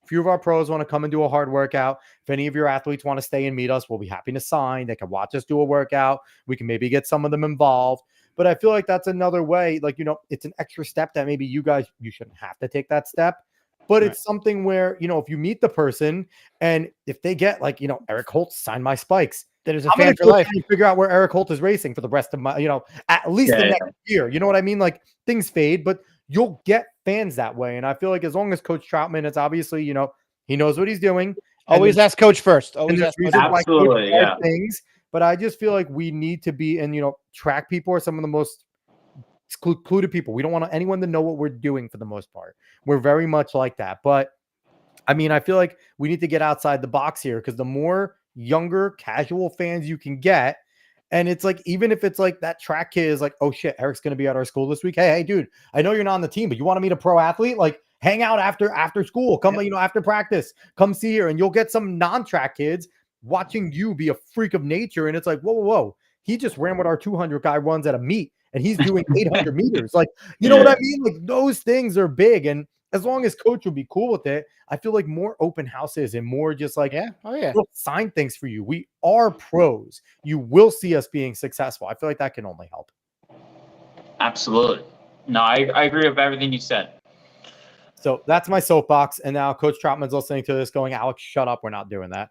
a few of our pros want to come and do a hard workout. If any of your athletes want to stay and meet us, we'll be happy to sign. They can watch us do a workout. We can maybe get some of them involved. But I feel like that's another way, it's an extra step that maybe you shouldn't have to take that step. But it's something where, if you meet the person and if they get Eric Holt signed my spikes, there's a fan for life. Figure out where Eric Holt is racing for the rest of my, at least the next year. You know what I mean? Things fade, but you'll get fans that way. And I feel like as long as Coach Troutman is obviously, he knows what he's doing. Always ask coach first. Always ask coach. Absolutely, things. But I just feel like we need to be, and track people are some of the most excluded people. We don't want anyone to know what we're doing for the most part. We're very much like that. But I mean, I feel like we need to get outside the box here because the more younger casual fans you can get, and it's even if it's that track kid is oh shit, Eric's going to be at our school this week. Hey, dude, I know you're not on the team, but you want to meet a pro athlete? Hang out after school. Come, after practice, come see here. And you'll get some non-track kids watching you be a freak of nature. And it's whoa. He just ran what our 200 guy runs at a meet and he's doing 800 meters. You know what I mean? Those things are big. And as long as coach will be cool with it, I feel like more open houses and more just we'll sign things for you. We are pros. You will see us being successful. I feel like that can only help. Absolutely. No, I agree with everything you said. So that's my soapbox. And now Coach Troutman's listening to this going, Alex, shut up. We're not doing that.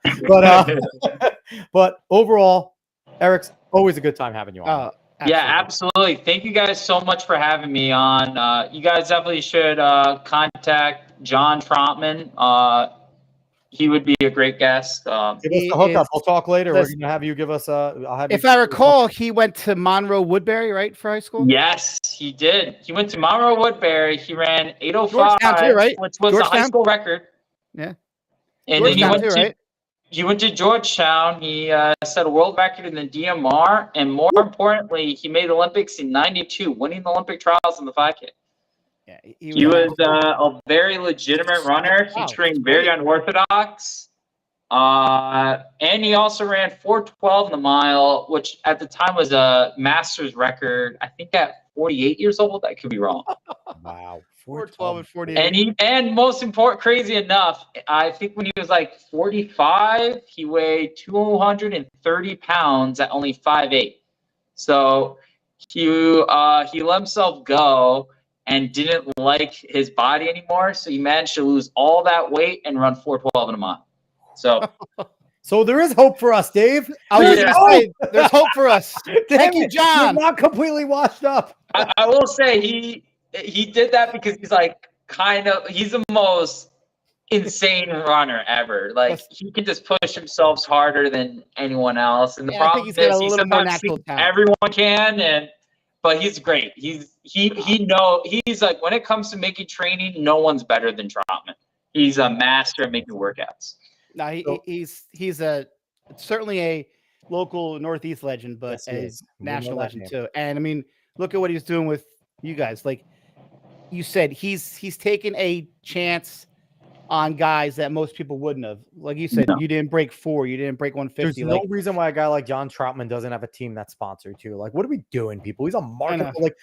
But overall, Eric's always a good time having you on. Yeah, absolutely. Thank you guys so much for having me on. You guys definitely should contact John Troutman. He would be a great guest. Give us a hookup. We'll talk later. We're going to have you give us if I recall, he went to Monroe Woodbury, right, for high school? Yes, he did. He went to Monroe Woodbury. He ran 8:05, too, right? Which was a high school record. Yeah. And then he went to Georgetown. He set a world record in the DMR. And more importantly, he made Olympics in '92, winning the Olympic trials in the 5K. Yeah, he was a very legitimate runner. He trained very unorthodox. And he also ran 4:12 in the mile, which at the time was a master's record. I think at 48 years old. I could be wrong. Wow. 4:12 and 48. And most important, crazy enough, I think when he was 45, he weighed 230 pounds at only 5'8". So he let himself go and didn't like his body anymore. So he managed to lose all that weight and run 4:12 in a mile. So there is hope for us, Dave. There's hope for us. Thank you, John. You're not completely washed up. I will say he did that because he's the most insane runner ever. He can just push himself harder than anyone else. And the problem is he sometimes thinks everyone can, but he's great. He's when it comes to making training, no one's better than Troutman. He's a master at making workouts. No, he's certainly a local Northeast legend, but a national legend too. And I mean, look at what he's doing with you guys. Like you said, he's taken a chance on guys that most people wouldn't have. Like you said, you didn't break 4, you didn't break 150. There's no reason why a guy like John Troutman doesn't have a team that's sponsored too. Like, what are we doing, people? He's a market. Like,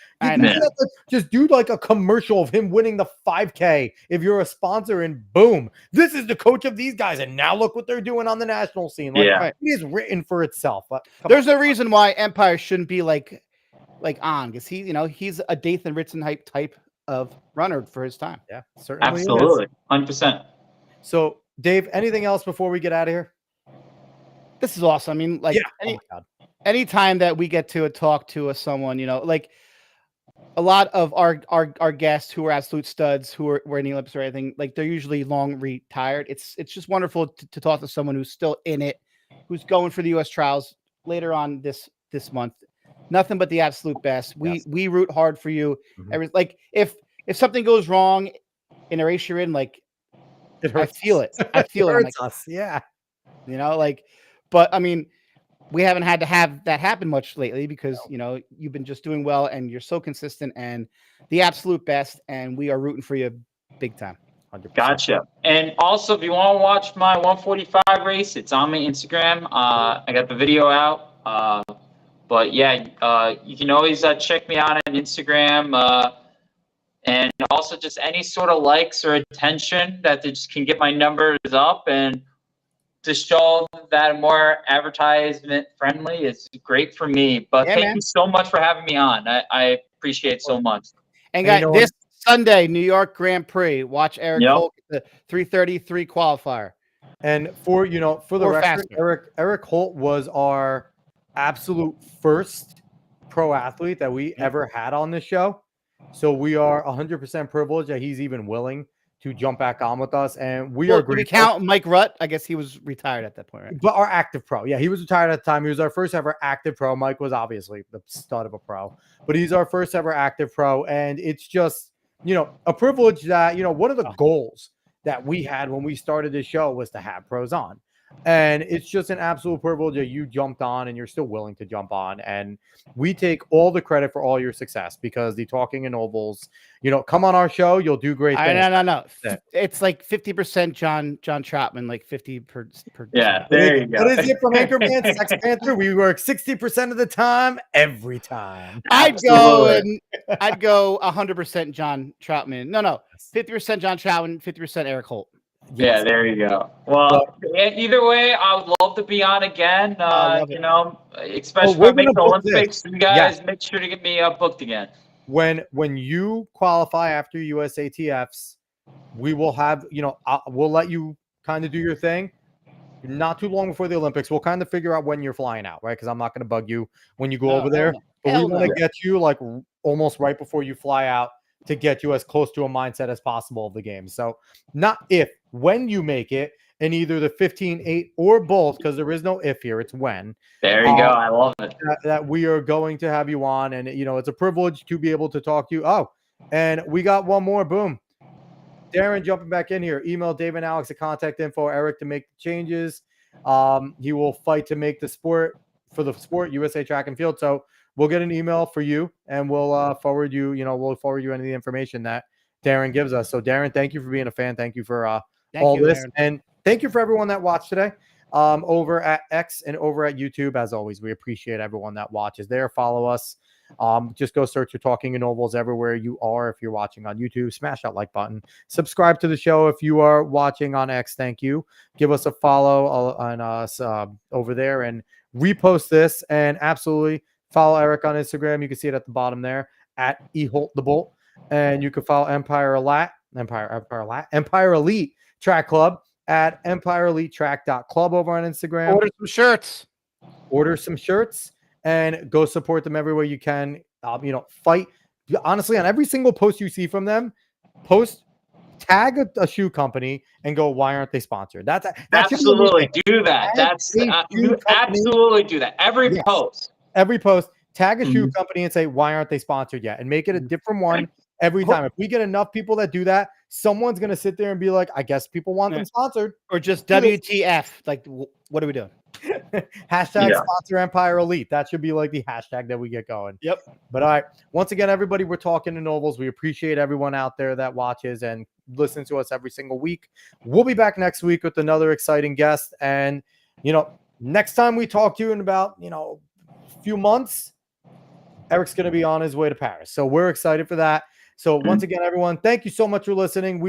just do like a commercial of him winning the 5K if you're a sponsor, and boom, this is the coach of these guys, and now look what they're doing on the national scene. Like, it is written for itself. But there's no reason why Empire shouldn't be like on, because he's a Dathan Ritson type of runner for his time. Yeah, certainly. Absolutely. 100%. So, Dave, anything else before we get out of here? This is awesome. I mean, like, any time that we get to talk to someone, like a lot of our guests who are absolute studs, who were in the Olympics or anything, like they're usually long retired. It's just wonderful to talk to someone who's still in it, who's going for the U.S. trials later on this month. Nothing but the absolute best. We root hard for you. Like if something goes wrong in a race you're in, like I feel it. I feel it. Hurts us. Yeah. But I mean, we haven't had to have that happen much lately because you've been just doing well and you're so consistent and the absolute best, and we are rooting for you big time. 100%. Gotcha. And also, if you want to watch my 145 race, it's on my Instagram. I got the video out. But yeah, you can always check me out on Instagram. And also just any sort of likes or attention that they just can get my numbers up, and to show that I'm more advertisement friendly is great for me. But thank you so much for having me on. I appreciate it so much. And guys, this Sunday, New York Grand Prix, watch Eric Holt, the 3:33 qualifier. And for the record, Eric Holt was our absolute first pro athlete that we ever had on this show. So we are 100% privileged that he's even willing to jump back on with us. And we are grateful. We count Mike Rutt. I guess he was retired at that point, right? But our active pro. Yeah, he was retired at the time. He was our first ever active pro. Mike was obviously the stud of a pro, but he's our first ever active pro. And it's just, a privilege that, one of the goals that we had when we started this show was to have pros on. And it's just an absolute privilege that you jumped on and you're still willing to jump on. And we take all the credit for all your success, because the Talking in Ovals, come on our show, you'll do great things. No. It's like 50% John Troutman, like 50 per. Yeah, there you go. What is it from Anchorman, Sex Panther? We work 60% of the time, every time. I'd go 100% John Troutman. No, 50% John Troutman, 50% Eric Holt. Yes. Yeah, there you go. Well, either way, I would love to be on again. Especially when I make the Olympics. You guys make sure to get me booked again. When you qualify after USATFs, we will have, we'll let you kind of do your thing. Not too long before the Olympics, we'll kind of figure out when you're flying out, right? Because I'm not going to bug you when you go over there. But we want to get you like almost right before you fly out, to get you as close to a mindset as possible of the game. So not if, when you make it in either the 15-8 or both, because there is no if here, it's when. There you go. I love it. That we are going to have you on. And, it's a privilege to be able to talk to you. Oh, and we got one more. Boom. Darren jumping back in here. Email Dave and Alex at contact info, Eric, to make the changes. He will fight to make the sport USA Track and Field. So we'll get an email for you, and we'll forward you, any of the information that Darren gives us. So Darren, thank you for being a fan. Thank you for all this. Darren. And thank you for everyone that watched today over at X and over at YouTube. As always, we appreciate everyone that watches there. Follow us. Just go search for Talking in Ovals everywhere you are. If you're watching on YouTube, smash that like button. Subscribe to the show if you are watching on X. Thank you. Give us a follow on us over there, and repost this, and absolutely follow Eric on Instagram. You can see it at the bottom there at eholtthebolt. And you can follow Empire Elite Track Club at EmpireEliteTrack.club over on Instagram. Order some shirts and go support them everywhere you can. Fight. Honestly, on every single post you see from them, tag a shoe company and go, why aren't they sponsored? That's absolutely do that. You absolutely do that. Every post, tag a shoe company and say, why aren't they sponsored yet? And make it a different one every time. If we get enough people that do that, someone's going to sit there and be like, I guess people want them sponsored. Or just WTF. Like, what are we doing? Hashtag sponsor Empire Elite. That should be like the hashtag that we get going. Yep. But all right. Once again, everybody, we're talking to Nobles. We appreciate everyone out there that watches and listens to us every single week. We'll be back next week with another exciting guest. And, next time we talk to you in about, a few months, Eric's going to be on his way to Paris. So we're excited for that. So once again, everyone, thank you so much for listening. We will